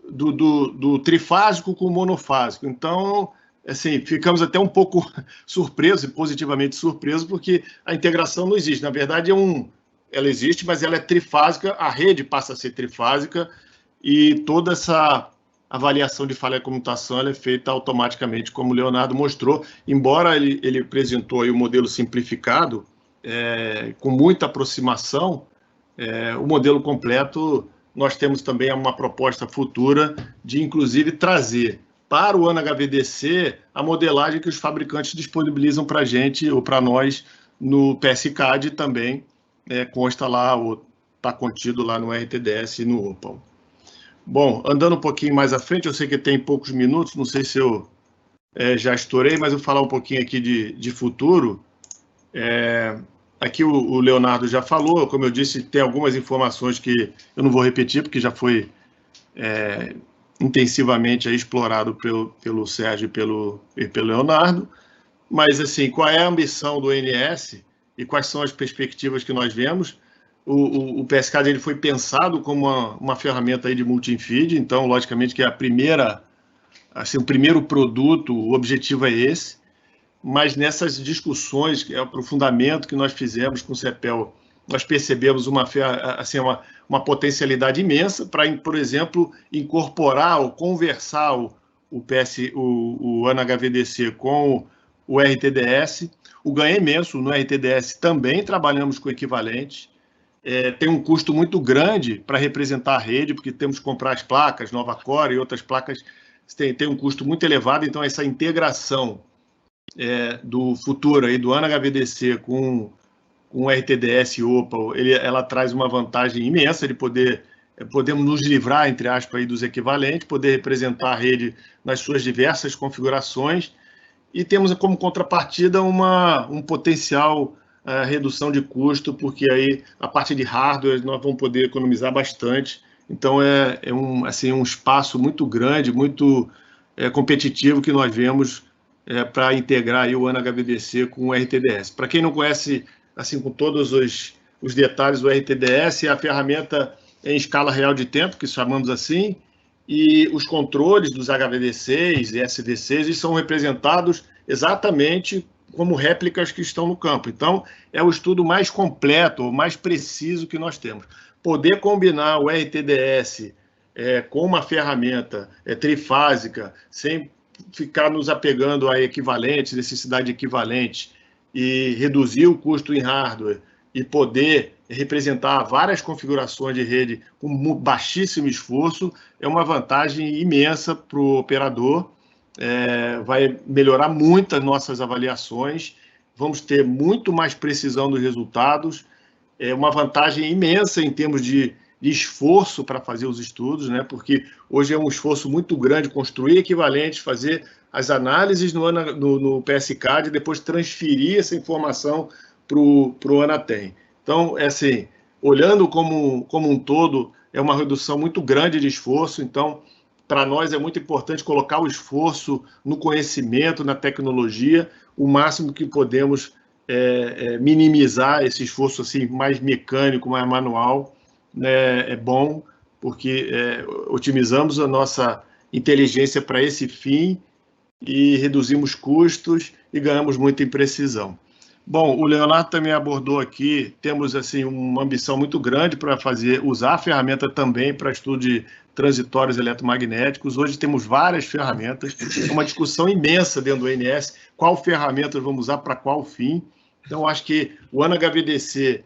do trifásico com o monofásico. Então, assim, ficamos até um pouco surpresos, positivamente surpresos, porque a integração não existe. Na verdade, ela existe, mas ela é trifásica, a rede passa a ser trifásica e toda essa avaliação de falha de comutação ela é feita automaticamente, como o Leonardo mostrou, embora ele apresentou aí o modelo simplificado, com muita aproximação, o modelo completo, nós temos também uma proposta futura de, inclusive, trazer para o AnaHVDC a modelagem que os fabricantes disponibilizam para a gente, ou para nós, no PSCAD também, consta lá, ou está contido lá no RTDS e no OPAL. Bom, andando um pouquinho mais à frente, eu sei que tem poucos minutos, não sei se eu já estourei, mas eu vou falar um pouquinho aqui de futuro. Aqui o Leonardo já falou, como eu disse, tem algumas informações que eu não vou repetir, porque já foi intensivamente aí explorado pelo Sérgio e pelo Leonardo, mas assim, qual é a ambição do ONS e quais são as perspectivas que nós vemos? O PSCAD ele foi pensado como uma ferramenta aí de multi-feed, então, logicamente, que é o primeiro produto, o objetivo é esse. mas nessas discussões, aprofundamento que nós fizemos com o CEPEL, nós percebemos uma potencialidade imensa para, por exemplo, incorporar ou conversar o AnaHVDC com o RTDS. O ganho é imenso. No RTDS também trabalhamos com equivalentes. Tem um custo muito grande para representar a rede, porque temos que comprar as placas, Nova Core e outras placas, tem um custo muito elevado. Então, essa integração do futuro aí, do AnaHVDC com o RTDS e OPAL, ela traz uma vantagem imensa de podemos nos livrar, entre aspas, aí, dos equivalentes, poder representar a rede nas suas diversas configurações, e temos como contrapartida um potencial redução de custo, porque aí a parte de hardware nós vamos poder economizar bastante. Então um espaço muito grande, muito competitivo que nós vemos para integrar aí o AnaHVDC com o RTDS. Para quem não conhece, assim, com todos os detalhes, o RTDS é a ferramenta em escala real de tempo, que chamamos assim, e os controles dos HVDCs e SVCs eles são representados exatamente como réplicas que estão no campo. Então, é o estudo mais completo, mais preciso que nós temos. Poder combinar o RTDS com uma ferramenta trifásica, sem ficar nos apegando a equivalentes, necessidade de equivalentes, e reduzir o custo em hardware e poder representar várias configurações de rede com baixíssimo esforço, é uma vantagem imensa para o operador. Vai melhorar muito as nossas avaliações, vamos ter muito mais precisão dos resultados, uma vantagem imensa em termos de esforço para fazer os estudos, né? Porque hoje é um esforço muito grande construir equivalentes, fazer as análises no PSCAD e depois transferir essa informação para o Anatem. Então, assim, olhando como um todo, é uma redução muito grande de esforço. Então, para nós é muito importante colocar o esforço no conhecimento, na tecnologia, o máximo que podemos minimizar esse esforço assim, mais mecânico, mais manual. É bom, porque otimizamos a nossa inteligência para esse fim e reduzimos custos e ganhamos muito em precisão. Bom, o Leonardo também abordou aqui, temos assim uma ambição muito grande para usar a ferramenta também para estudo de transitórios eletromagnéticos. Hoje temos várias ferramentas, é uma discussão imensa dentro do ONS, qual ferramenta vamos usar para qual fim. Então, acho que o AnaHVDC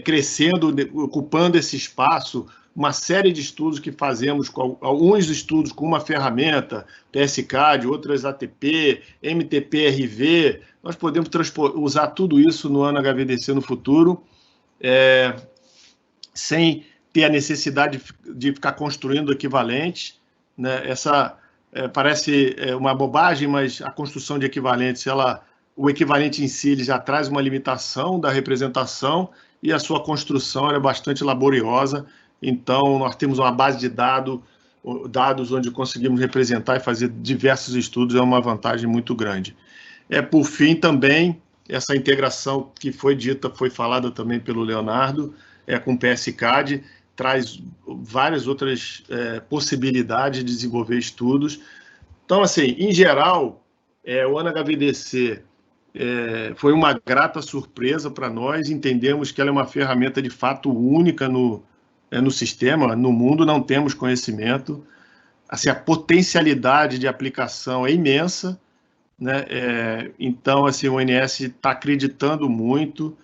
crescendo, ocupando esse espaço, uma série de estudos que fazemos, alguns estudos com uma ferramenta, PSCAD, outras ATP, MTP-RV, nós podemos usar tudo isso no AnaHVDC no futuro, sem ter a necessidade de ficar construindo equivalentes, né? Parece uma bobagem, mas a construção de equivalentes, o equivalente em si ele já traz uma limitação da representação e a sua construção é bastante laboriosa. Então, nós temos uma base de dados onde conseguimos representar e fazer diversos estudos, é uma vantagem muito grande. Por fim, também, essa integração que foi falada também pelo Leonardo, com o PSCAD, traz várias outras possibilidades de desenvolver estudos. Então, assim, em geral, o AnaHVDC foi uma grata surpresa para nós, entendemos que ela é uma ferramenta de fato única no sistema, no mundo não temos conhecimento, assim, a potencialidade de aplicação é imensa, né? Então, assim, o ONS está acreditando muito,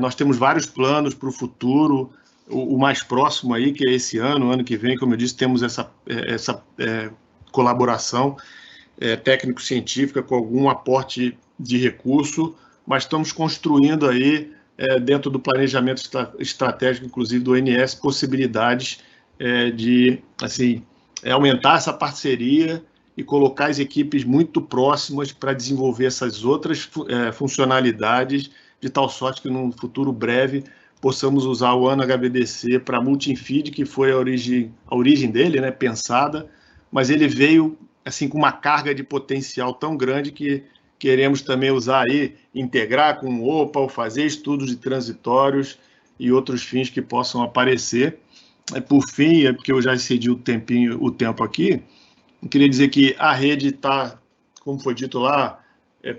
nós temos vários planos para o futuro, o mais próximo aí, que é esse ano que vem, como eu disse, temos essa colaboração técnico-científica com algum aporte de recurso, mas estamos construindo aí, dentro do planejamento estratégico, inclusive do ONS, possibilidades de assim, aumentar essa parceria e colocar as equipes muito próximas para desenvolver essas outras funcionalidades, de tal sorte que, num futuro breve, possamos usar o AnaHVDC para multi-feed, que foi a origem dele, né, pensada, mas ele veio assim, com uma carga de potencial tão grande que queremos também usar aí, integrar com o OPAL, fazer estudos de transitórios e outros fins que possam aparecer. Por fim, porque eu já excedi o tempo aqui, eu queria dizer que a rede está, como foi dito lá,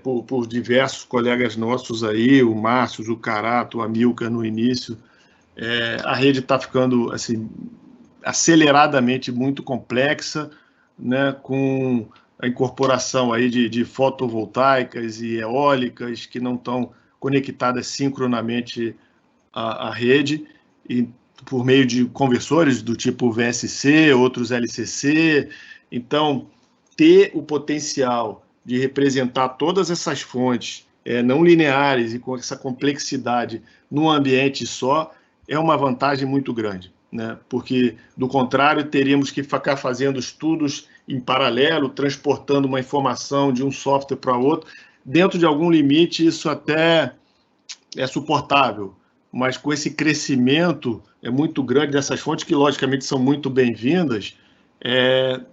por diversos colegas nossos aí, o Márcio, o Carato, o Amilcar no início. A rede está ficando assim, aceleradamente muito complexa, né, com a incorporação aí de fotovoltaicas e eólicas que não estão conectadas sincronamente à rede, e por meio de conversores do tipo VSC, outros LCC. Então, ter o potencial de representar todas essas fontes não lineares e com essa complexidade num ambiente só é uma vantagem muito grande, né? Porque, do contrário, teríamos que ficar fazendo estudos em paralelo, transportando uma informação de um software para outro. Dentro de algum limite, isso até é suportável, mas com esse crescimento muito grande dessas fontes, que logicamente são muito bem-vindas,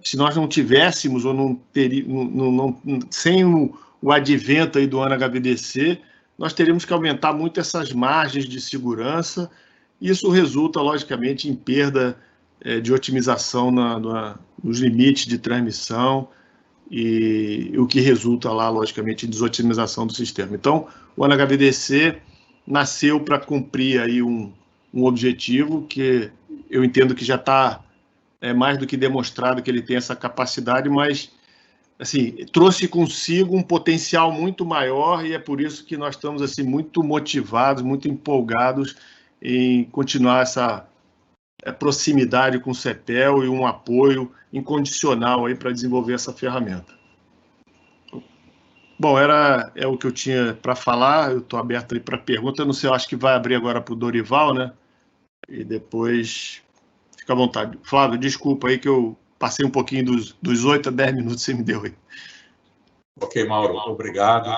se nós não tivéssemos, ou não teríamos, sem o advento aí do NHVDC, nós teríamos que aumentar muito essas margens de segurança. Isso resulta, logicamente, em perda de otimização nos limites de transmissão, e o que resulta lá, logicamente, em desotimização do sistema. Então, o NHVDC nasceu para cumprir aí um objetivo que eu entendo que já está mais do que demonstrado que ele tem essa capacidade, mas assim, trouxe consigo um potencial muito maior, e é por isso que nós estamos assim, muito motivados, muito empolgados em continuar essa proximidade com o CETEL e um apoio incondicional aí para desenvolver essa ferramenta. Bom, é o que eu tinha para falar. Eu estou aberto aí para pergunta. Eu não sei, eu acho que vai abrir agora para o Dorival, né? E depois fica à vontade. Flávio, desculpa aí que eu passei um pouquinho dos 8 a 10 minutos que você me deu aí. Ok, Mauro, obrigado.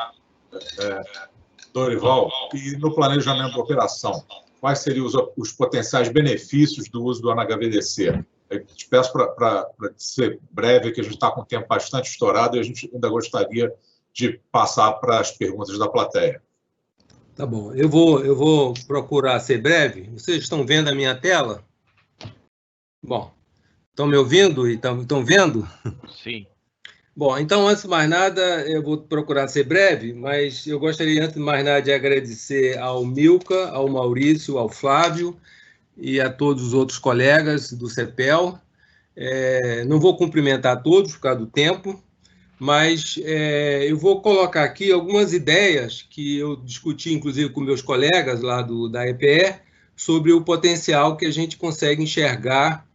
Dorival, e no planejamento da operação, quais seriam os potenciais benefícios do uso do NHVDC? Eu te peço para ser breve, que a gente está com o tempo bastante estourado e a gente ainda gostaria de passar para as perguntas da plateia. Tá bom, eu vou procurar ser breve. Vocês estão vendo a minha tela? Bom, estão me ouvindo e estão vendo? Sim. Bom, então, antes de mais nada, eu vou procurar ser breve, mas eu gostaria, antes de mais nada, de agradecer ao Milka, ao Maurício, ao Flávio e a todos os outros colegas do CEPEL. Não vou cumprimentar todos por causa do tempo, mas eu vou colocar aqui algumas ideias que eu discuti, inclusive, com meus colegas lá da EPE, sobre o potencial que a gente consegue enxergar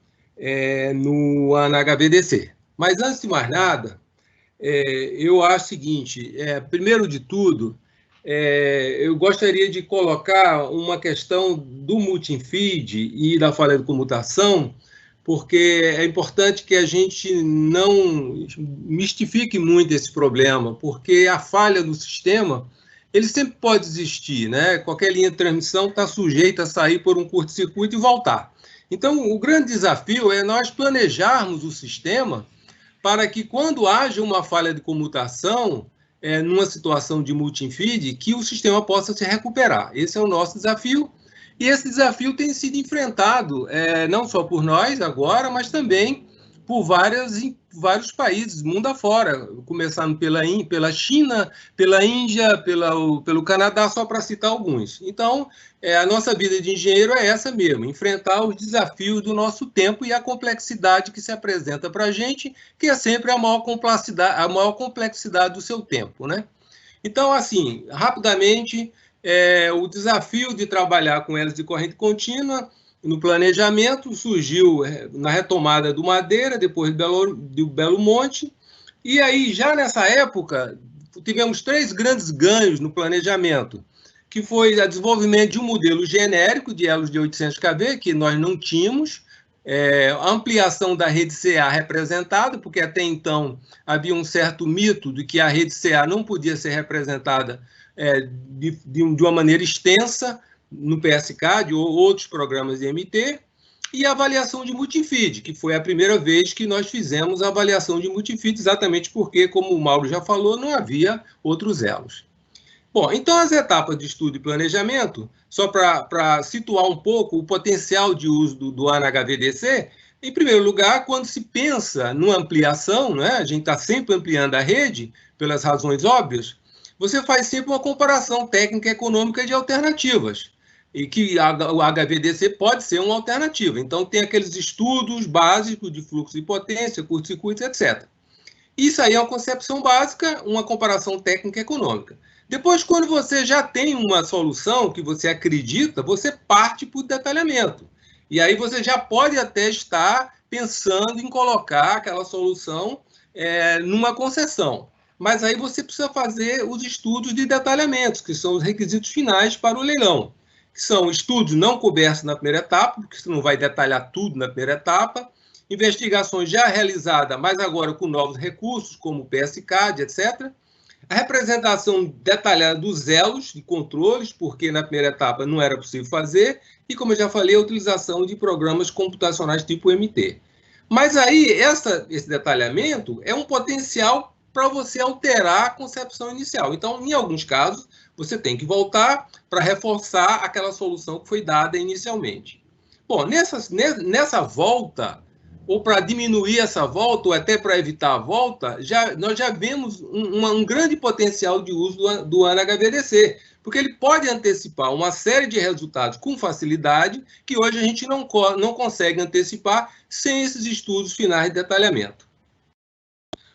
no NHVDC. Mas, antes de mais nada, eu acho o seguinte, primeiro de tudo, eu gostaria de colocar uma questão do multi-feed e da falha de comutação, porque é importante que a gente não mistifique muito esse problema, porque a falha do sistema, ele sempre pode existir, né? Qualquer linha de transmissão está sujeita a sair por um curto-circuito e voltar. Então, o grande desafio é nós planejarmos o sistema para que, quando haja uma falha de comutação, numa situação de multi-feed, que o sistema possa se recuperar. Esse é o nosso desafio, e esse desafio tem sido enfrentado não só por nós agora, mas também por vários países, mundo afora, começando pela China, pela Índia, pelo Canadá, só para citar alguns. Então, a nossa vida de engenheiro é essa mesmo, enfrentar os desafios do nosso tempo e a complexidade que se apresenta para a gente, que é sempre a maior complexidade do seu tempo, né? Então, assim, rapidamente, o desafio de trabalhar com hélice de corrente contínua no planejamento surgiu na retomada do Madeira, depois do Belo Monte, e aí, já nessa época, tivemos 3 grandes ganhos no planejamento, que foi o desenvolvimento de um modelo genérico de elos de 800 kV, que nós não tínhamos, a ampliação da rede CA representada, porque até então havia um certo mito de que a rede CA não podia ser representada de uma maneira extensa no PSCAD ou outros programas de MT, e a avaliação de multifeed, que foi a primeira vez que nós fizemos a avaliação de multifeed, exatamente porque, como o Mauro já falou, não havia outros elos. Bom, então as etapas de estudo e planejamento, só para situar um pouco o potencial de uso do NHVDC, em primeiro lugar, quando se pensa numa ampliação, né, a gente está sempre ampliando a rede, pelas razões óbvias, você faz sempre uma comparação técnica e econômica de alternativas, e que o HVDC pode ser uma alternativa. Então, tem aqueles estudos básicos de fluxo de potência, curto-circuito, etc. Isso aí é uma concepção básica, uma comparação técnica e econômica. Depois, quando você já tem uma solução que você acredita, você parte para o detalhamento. E aí você já pode até estar pensando em colocar aquela solução numa concessão. Mas aí você precisa fazer os estudos de detalhamento, que são os requisitos finais para o leilão, que são estudos não cobertos na primeira etapa, porque você não vai detalhar tudo na primeira etapa, investigações já realizadas, mas agora com novos recursos, como o PSCAD, etc., a representação detalhada dos elos de controles, porque na primeira etapa não era possível fazer, e, como eu já falei, a utilização de programas computacionais tipo MT. Mas aí, esse detalhamento é um potencial para você alterar a concepção inicial. Então, em alguns casos, você tem que voltar para reforçar aquela solução que foi dada inicialmente. Bom, nessa volta, ou para diminuir essa volta, ou até para evitar a volta, nós já vemos um grande potencial de uso do ANA-HVDC, porque ele pode antecipar uma série de resultados com facilidade que hoje a gente não consegue antecipar sem esses estudos finais de detalhamento.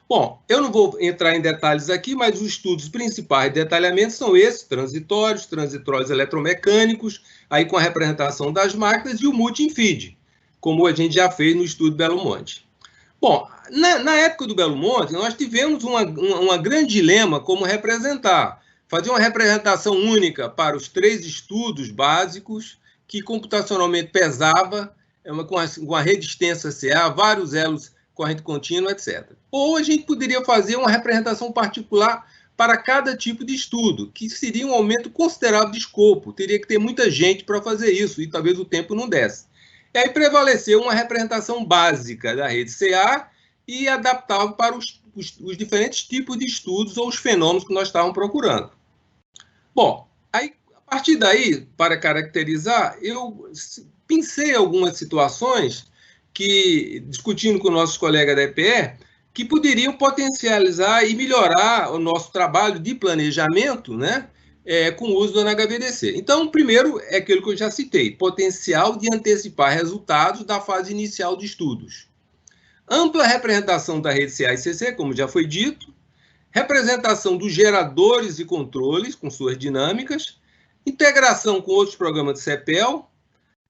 Bom, eu não vou entrar em detalhes aqui, mas os estudos principais de detalhamento são esses: transitórios eletromecânicos, aí com a representação das máquinas, e o multi-feed, como a gente já fez no estudo Belo Monte. Bom, na época do Belo Monte, nós tivemos uma grande dilema como representar. Fazer uma representação única para os 3 estudos básicos, que computacionalmente pesava, com a rede extensa CA, vários elos, corrente contínua, etc. Ou a gente poderia fazer uma representação particular para cada tipo de estudo, que seria um aumento considerável de escopo. Teria que ter muita gente para fazer isso, e talvez o tempo não desse. E aí prevaleceu uma representação básica da rede CA e adaptável para os diferentes tipos de estudos ou os fenômenos que nós estávamos procurando. Bom, aí, a partir daí, para caracterizar, eu pensei algumas situações que, discutindo com nossos colegas da EPE, que poderiam potencializar e melhorar o nosso trabalho de planejamento, né, com o uso do ANA-HVDC. Então, primeiro é aquilo que eu já citei: potencial de antecipar resultados da fase inicial de estudos. Ampla representação da rede CA e CC, como já foi dito. Representação dos geradores e controles, com suas dinâmicas. Integração com outros programas de CEPEL.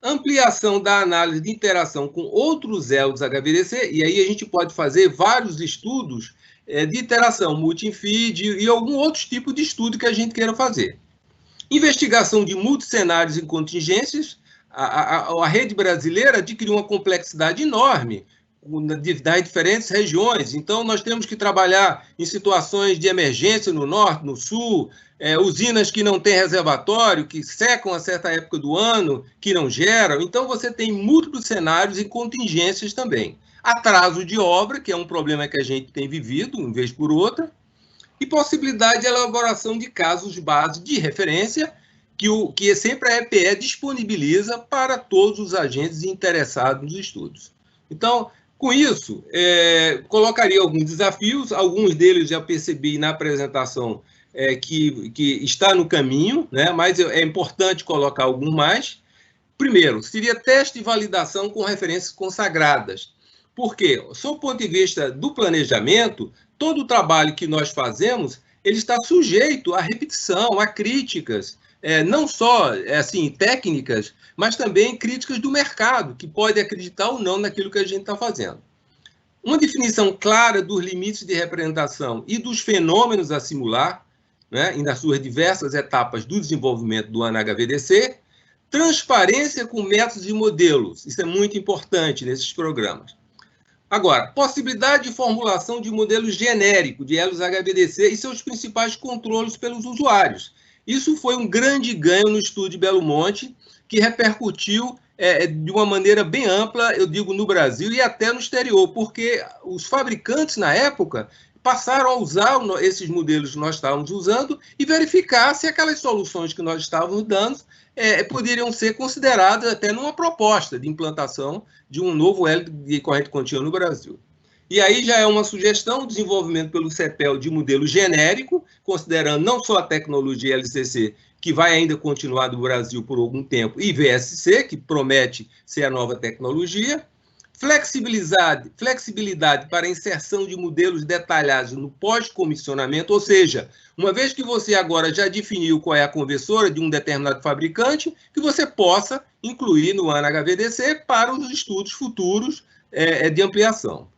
Ampliação da análise de interação com outros elos HVDC, e aí a gente pode fazer vários estudos de interação multi-feed e algum outro tipo de estudo que a gente queira fazer. Investigação de multicenários e contingências. A rede brasileira adquiriu uma complexidade enorme das diferentes regiões. Então, nós temos que trabalhar em situações de emergência no norte, no sul, usinas que não têm reservatório, que secam a certa época do ano, que não geram. Então, você tem múltiplos cenários e contingências também. Atraso de obra, que é um problema que a gente tem vivido, uma vez por outra, e possibilidade de elaboração de casos base de referência, que sempre a EPE disponibiliza para todos os agentes interessados nos estudos. Então, com isso, colocaria alguns desafios, alguns deles já percebi na apresentação que está no caminho, né, mas é importante colocar alguns mais. Primeiro, seria teste de validação com referências consagradas. Porque, sob o ponto de vista do planejamento, todo o trabalho que nós fazemos, ele está sujeito à repetição, a críticas, não só assim, técnicas, mas também críticas do mercado, que pode acreditar ou não naquilo que a gente está fazendo. Uma definição clara dos limites de representação e dos fenômenos a simular, né, e nas suas diversas etapas do desenvolvimento do ANA-HVDC. Transparência com métodos e modelos, isso é muito importante nesses programas. Agora, possibilidade de formulação de modelos genéricos de elos HVDC e seus principais controles pelos usuários. Isso foi um grande ganho no estudo de Belo Monte, que repercutiu de uma maneira bem ampla, eu digo, no Brasil e até no exterior, porque os fabricantes, na época, passaram a usar esses modelos que nós estávamos usando e verificar se aquelas soluções que nós estávamos dando poderiam ser consideradas até numa proposta de implantação de um novo elo de corrente contínua no Brasil. E aí já é uma sugestão, o desenvolvimento pelo CEPEL de modelo genérico, considerando não só a tecnologia LCC, que vai ainda continuar no Brasil por algum tempo, e VSC, que promete ser a nova tecnologia, flexibilidade para inserção de modelos detalhados no pós-comissionamento, ou seja, uma vez que você agora já definiu qual é a conversora de um determinado fabricante, que você possa incluir no ANA HVDC para os estudos futuros de ampliação.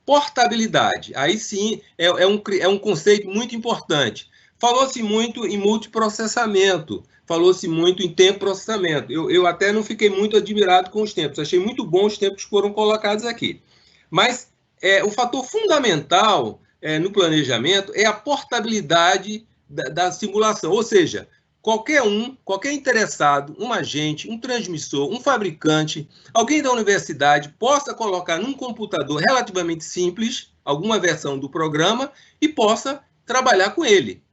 Portabilidade, aí sim é um conceito muito importante. Falou-se muito em multiprocessamento, falou-se muito em tempo de processamento. Eu até não fiquei muito admirado com os tempos, achei muito bom os tempos que foram colocados aqui. Mas o fator fundamental no planejamento é a portabilidade da simulação, ou seja, qualquer interessado, um agente, um transmissor, um fabricante, alguém da universidade possa colocar num computador relativamente simples alguma versão do programa e possa trabalhar com ele.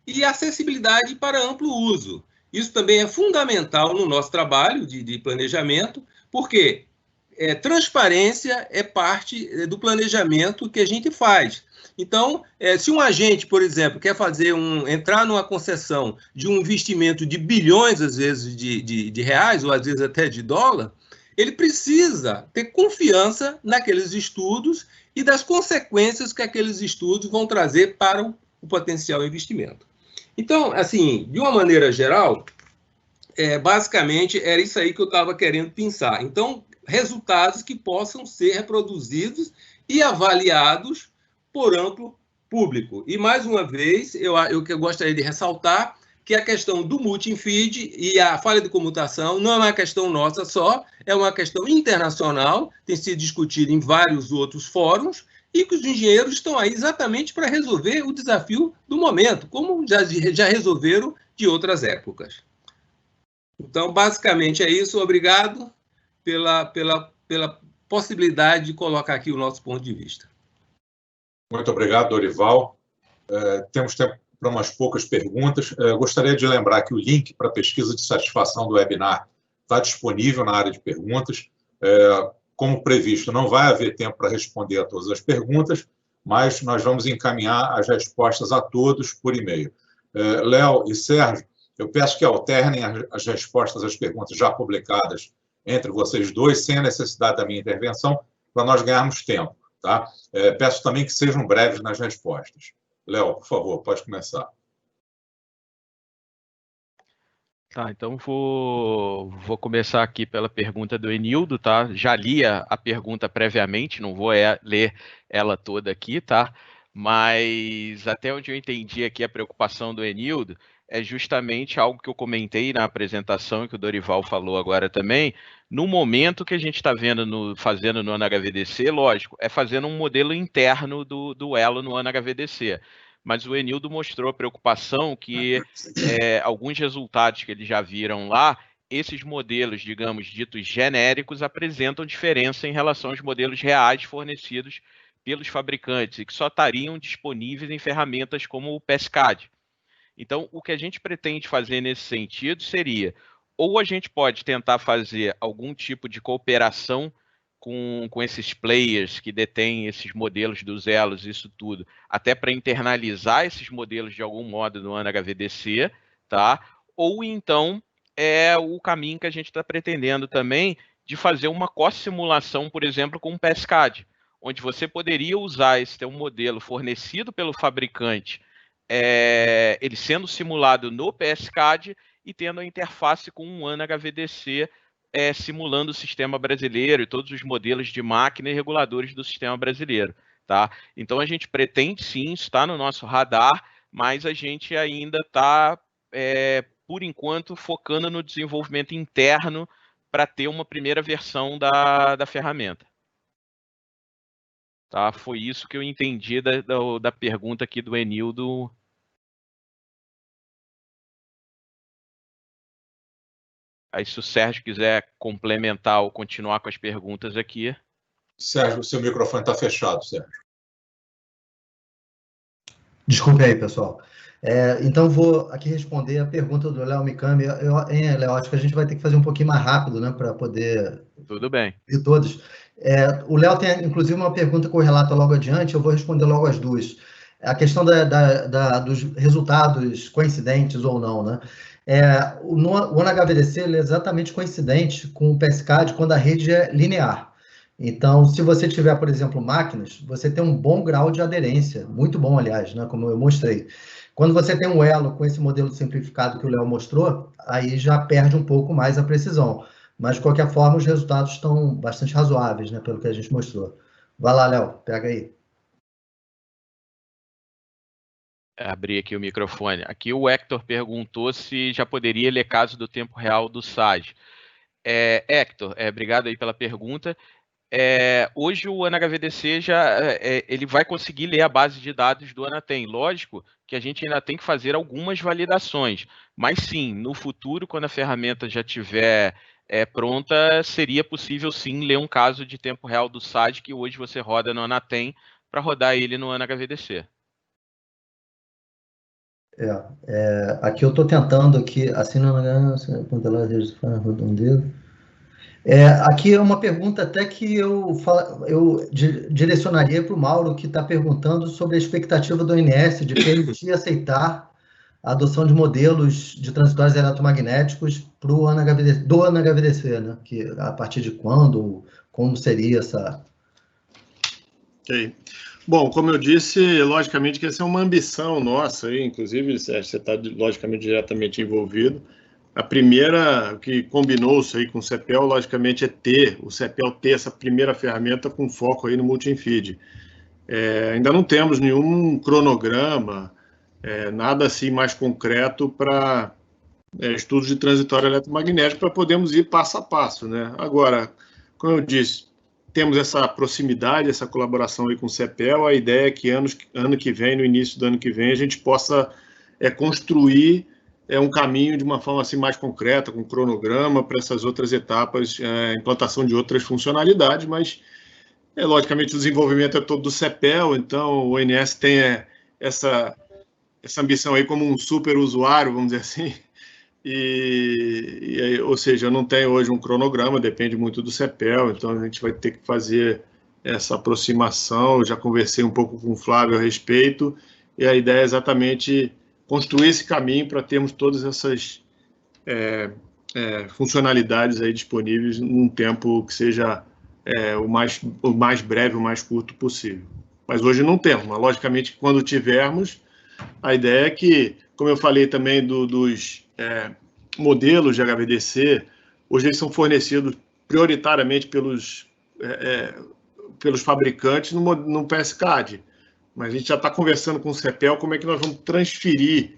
E acessibilidade para amplo uso. Isso também é fundamental no nosso trabalho de planejamento, porque transparência é parte do planejamento que a gente faz. Então, se um agente, por exemplo, quer entrar numa concessão de um investimento de bilhões, às vezes, de reais, ou às vezes até de dólar, ele precisa ter confiança naqueles estudos e das consequências que aqueles estudos vão trazer para o potencial investimento. Então, assim, de uma maneira geral, basicamente era isso aí que eu estava querendo pensar. Então, resultados que possam ser reproduzidos e avaliados por amplo público. E, mais uma vez, eu gostaria de ressaltar que a questão do multi-feed e a falha de comutação não é uma questão nossa só, é uma questão internacional, tem sido discutida em vários outros fóruns, e que os engenheiros estão aí exatamente para resolver o desafio do momento, como já resolveram de outras épocas. Então, basicamente é isso. Obrigado pela possibilidade de colocar aqui o nosso ponto de vista. Muito obrigado, Dorival. Temos tempo para umas poucas perguntas. Gostaria de lembrar que o link para a pesquisa de satisfação do webinar está disponível na área de perguntas. Como previsto, não vai haver tempo para responder a todas as perguntas, mas nós vamos encaminhar as respostas a todos por e-mail. Léo e Sérgio, eu peço que alternem as respostas às perguntas já publicadas entre vocês dois, sem a necessidade da minha intervenção, para nós ganharmos tempo. Tá? Peço também que sejam breves nas respostas. Léo, por favor, pode começar. Tá, então vou começar aqui pela pergunta do Enildo, tá? Já li a pergunta previamente, não vou ler ela toda aqui, tá? Mas até onde eu entendi aqui a preocupação do Enildo é justamente algo que eu comentei na apresentação e que o Dorival falou agora também. No momento que a gente está fazendo no ANA HVDC, lógico, é fazendo um modelo interno do Elo no ANA HVDC. Mas o Enildo mostrou a preocupação que alguns resultados que eles já viram lá, esses modelos, digamos, ditos genéricos, apresentam diferença em relação aos modelos reais fornecidos pelos fabricantes e que só estariam disponíveis em ferramentas como o PESCAD. Então, o que a gente pretende fazer nesse sentido seria, ou a gente pode tentar fazer algum tipo de cooperação com esses players que detêm esses modelos dos elos, isso tudo, até para internalizar esses modelos de algum modo no ANA HVDC, tá? Ou então é o caminho que a gente está pretendendo também de fazer uma co-simulação, por exemplo, com o PESCAD, onde você poderia usar esse teu modelo fornecido pelo fabricante, ele sendo simulado no PESCAD e tendo a interface com um ANA HVDC simulando o sistema brasileiro e todos os modelos de máquina e reguladores do sistema brasileiro. Tá? Então, a gente pretende, sim, está no nosso radar, mas a gente ainda está, por enquanto, focando no desenvolvimento interno para ter uma primeira versão da ferramenta. Tá? Foi isso que eu entendi da pergunta aqui do Enildo. Aí, se o Sérgio quiser complementar ou continuar com as perguntas aqui. Sérgio, o seu microfone está fechado, Sérgio. Desculpe aí, pessoal. Então, vou aqui responder a pergunta do Léo Mikami. Léo, acho que a gente vai ter que fazer um pouquinho mais rápido, né, para poder... Tudo bem. E todos. O Léo tem, inclusive, uma pergunta correlata logo adiante, eu vou responder logo as duas. a questão dos resultados coincidentes ou não, né? O ONHVDC ele é exatamente coincidente com o PSCAD quando a rede é linear. Então, se você tiver, por exemplo, máquinas, você tem um bom grau de aderência, muito bom, aliás, né, como eu mostrei. Quando você tem um elo com esse modelo simplificado que o Léo mostrou, aí já perde um pouco mais a precisão. Mas, de qualquer forma, os resultados estão bastante razoáveis, né, pelo que a gente mostrou. Vai lá, Léo, pega aí. Abri aqui o microfone. Aqui o Hector perguntou se já poderia ler caso do tempo real do SAD. Hector, obrigado aí pela pergunta. Hoje o ONHVDC ele vai conseguir ler a base de dados do Anatem. Lógico que a gente ainda tem que fazer algumas validações, mas sim, no futuro, quando a ferramenta já estiver pronta, seria possível sim ler um caso de tempo real do SAD que hoje você roda no Anatem para rodar ele no ONHVDC. Aqui eu estou tentando aqui, assim não redondeza. Aqui é uma pergunta até que eu direcionaria para o Mauro, que está perguntando sobre a expectativa do ONS de permitir aceitar a adoção de modelos de transitórios eletromagnéticos do ONHVDC, né? Que, a partir de quando, como seria essa... Ok. Bom, como eu disse, logicamente que essa é uma ambição nossa, aí, inclusive você está logicamente diretamente envolvido. A primeira que combinou-se aí com o CEPEL, logicamente, o CEPEL ter essa primeira ferramenta com foco aí no multi-infeed. Ainda não temos nenhum cronograma, nada assim mais concreto para estudos de transitório eletromagnético para podermos ir passo a passo, né? Agora, como eu disse, temos essa proximidade, essa colaboração aí com o CEPEL. A ideia é que ano que vem, no início do ano que vem, a gente possa construir um caminho de uma forma assim mais concreta, com cronograma para essas outras etapas, implantação de outras funcionalidades, mas logicamente o desenvolvimento é todo do CEPEL, então o ONS tem essa ambição aí como um super usuário, vamos dizer assim, ou seja, não tem hoje um cronograma, depende muito do CEPEL, então a gente vai ter que fazer essa aproximação. Eu já conversei um pouco com o Flávio a respeito, e a ideia é exatamente construir esse caminho para termos todas essas funcionalidades aí disponíveis num tempo que seja o mais breve, o mais curto possível. Mas hoje não temos, mas logicamente quando tivermos, a ideia é que, como eu falei também dos modelos de HVDC, hoje eles são fornecidos prioritariamente pelos fabricantes no PSCAD. Mas a gente já está conversando com o CEPEL como é que nós vamos transferir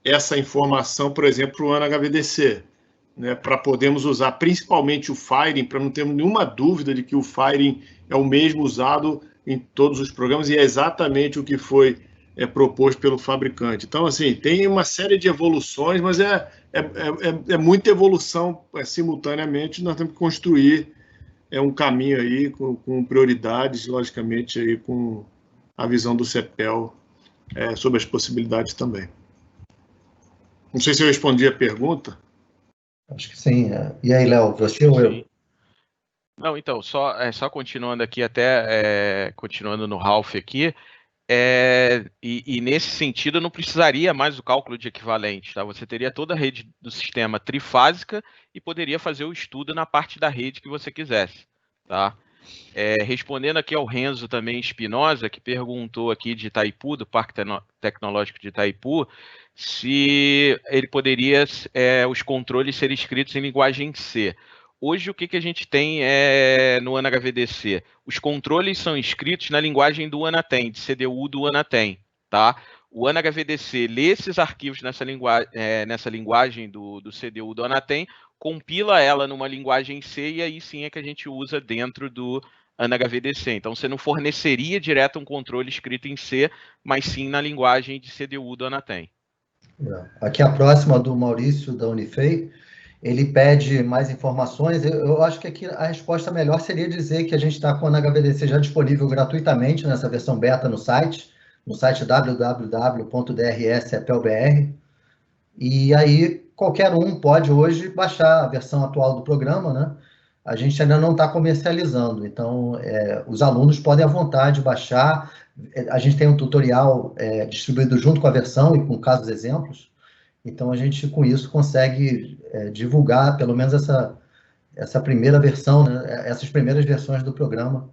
essa informação, por exemplo, para o ONHVDC, né, para podermos usar principalmente o Firing, para não termos nenhuma dúvida de que o Firing é o mesmo usado em todos os programas e é exatamente o que foi proposto pelo fabricante. Então, assim, tem uma série de evoluções, mas é muita evolução simultaneamente. Nós temos que construir um caminho aí com prioridades, logicamente, aí com a visão do CEPEL sobre as possibilidades também. Não sei se eu respondi a pergunta. Acho que sim. E aí, Léo, você ou eu? Não, então, só continuando aqui, continuando no Ralph aqui, e nesse sentido não precisaria mais do cálculo de equivalente, tá? Você teria toda a rede do sistema trifásica e poderia fazer o estudo na parte da rede que você quisesse, tá? Respondendo aqui ao Renzo também Espinosa, que perguntou aqui de Itaipu, do Parque Tecnológico de Itaipu, se ele poderia os controles serem escritos em linguagem C. Hoje, o que a gente tem no ONHVDC? Os controles são escritos na linguagem do Anatem, de CDU do Anatem, tá? O ONHVDC lê esses arquivos nessa linguagem do CDU do Anatem, compila ela numa linguagem C e aí sim é que a gente usa dentro do ONHVDC. Então, você não forneceria direto um controle escrito em C, mas sim na linguagem de CDU do Anatem. Aqui a próxima do Maurício, da Unifei, ele pede mais informações. Eu acho que aqui a resposta melhor seria dizer que a gente está com o ONHVDC já disponível gratuitamente nessa versão beta no site www.drs.cepel.br. E aí qualquer um pode hoje baixar a versão atual do programa, né? a gente ainda não está comercializando. Então, os alunos podem à vontade baixar. A gente tem um tutorial distribuído junto com a versão e com casos exemplos. Então, a gente, com isso, consegue divulgar, pelo menos, essa primeira versão, né? Essas primeiras versões do programa.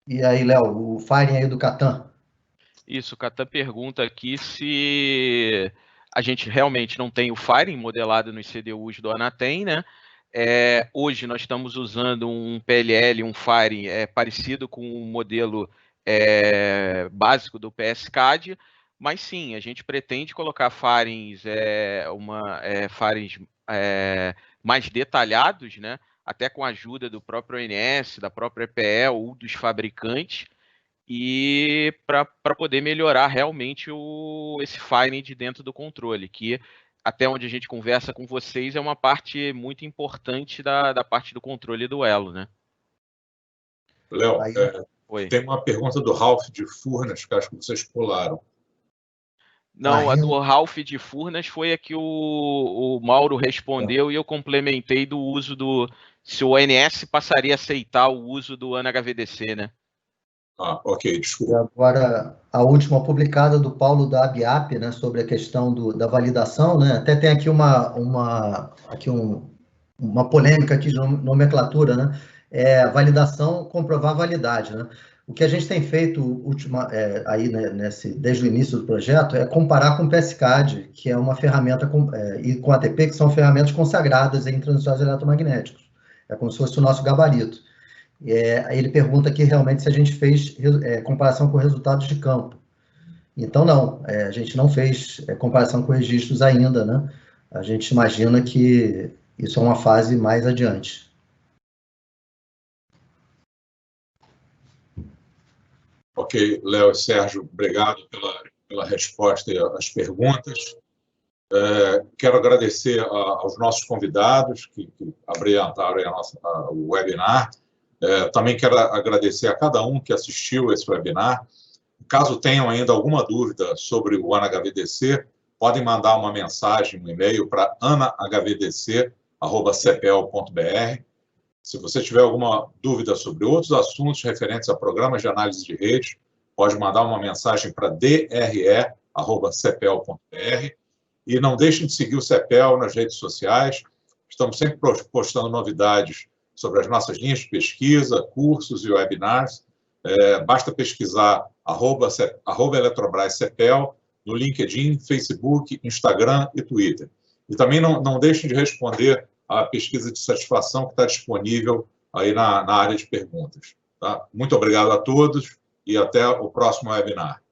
E aí, Léo, o Firing aí do Catan. Isso, o Catan pergunta aqui se a gente realmente não tem o Firing modelado nos CDUs do Anatem, né? Hoje nós estamos usando um PLL, um Firing parecido com o modelo básico do PSCAD, mas sim, a gente pretende colocar Firings, Firings mais detalhados, né? Até com a ajuda do próprio ONS, da própria EPE ou dos fabricantes, e para poder melhorar realmente esse Firing de dentro do controle, que até onde a gente conversa com vocês é uma parte muito importante da parte do controle do elo, né? Léo, tem uma pergunta do Ralph de Furnas, que acho que vocês pularam. Não, a do Ralph de Furnas foi a que o Mauro respondeu e eu complementei do uso se o ONS passaria a aceitar o uso do AnaHVDC, né? Ok, desculpa. E agora, a última publicada do Paulo da ABIAP, né, sobre a questão da validação, né? Até tem aqui uma polêmica aqui de nomenclatura, né? Validação, comprovar validade, né? O que a gente tem feito aí, né, desde o início do projeto é comparar com o PSCAD, que é uma ferramenta, e com a ATP, que são ferramentas consagradas em transistores eletromagnéticos. É como se fosse o nosso gabarito. Aí ele pergunta aqui realmente se a gente fez comparação com resultados de campo. Então, não, a gente não fez comparação com registros ainda, né? A gente imagina que isso é uma fase mais adiante. Ok, Léo e Sérgio, obrigado pela resposta às perguntas. Quero agradecer aos nossos convidados que abrilhantaram o webinar. Também quero agradecer a cada um que assistiu esse webinar. Caso tenham ainda alguma dúvida sobre o AnaHVDC, podem mandar uma mensagem, um e-mail para anahvdc@cepel.br. Se você tiver alguma dúvida sobre outros assuntos referentes a programas de análise de redes, pode mandar uma mensagem para dre@cepel.br. E não deixem de seguir o CEPEL nas redes sociais. Estamos sempre postando novidades sobre as nossas linhas de pesquisa, cursos e webinars. Basta pesquisar @eletrobrascepel no LinkedIn, Facebook, Instagram e Twitter. E também não deixem de responder a pesquisa de satisfação que está disponível aí na área de perguntas. Tá? Muito obrigado a todos e até o próximo webinar.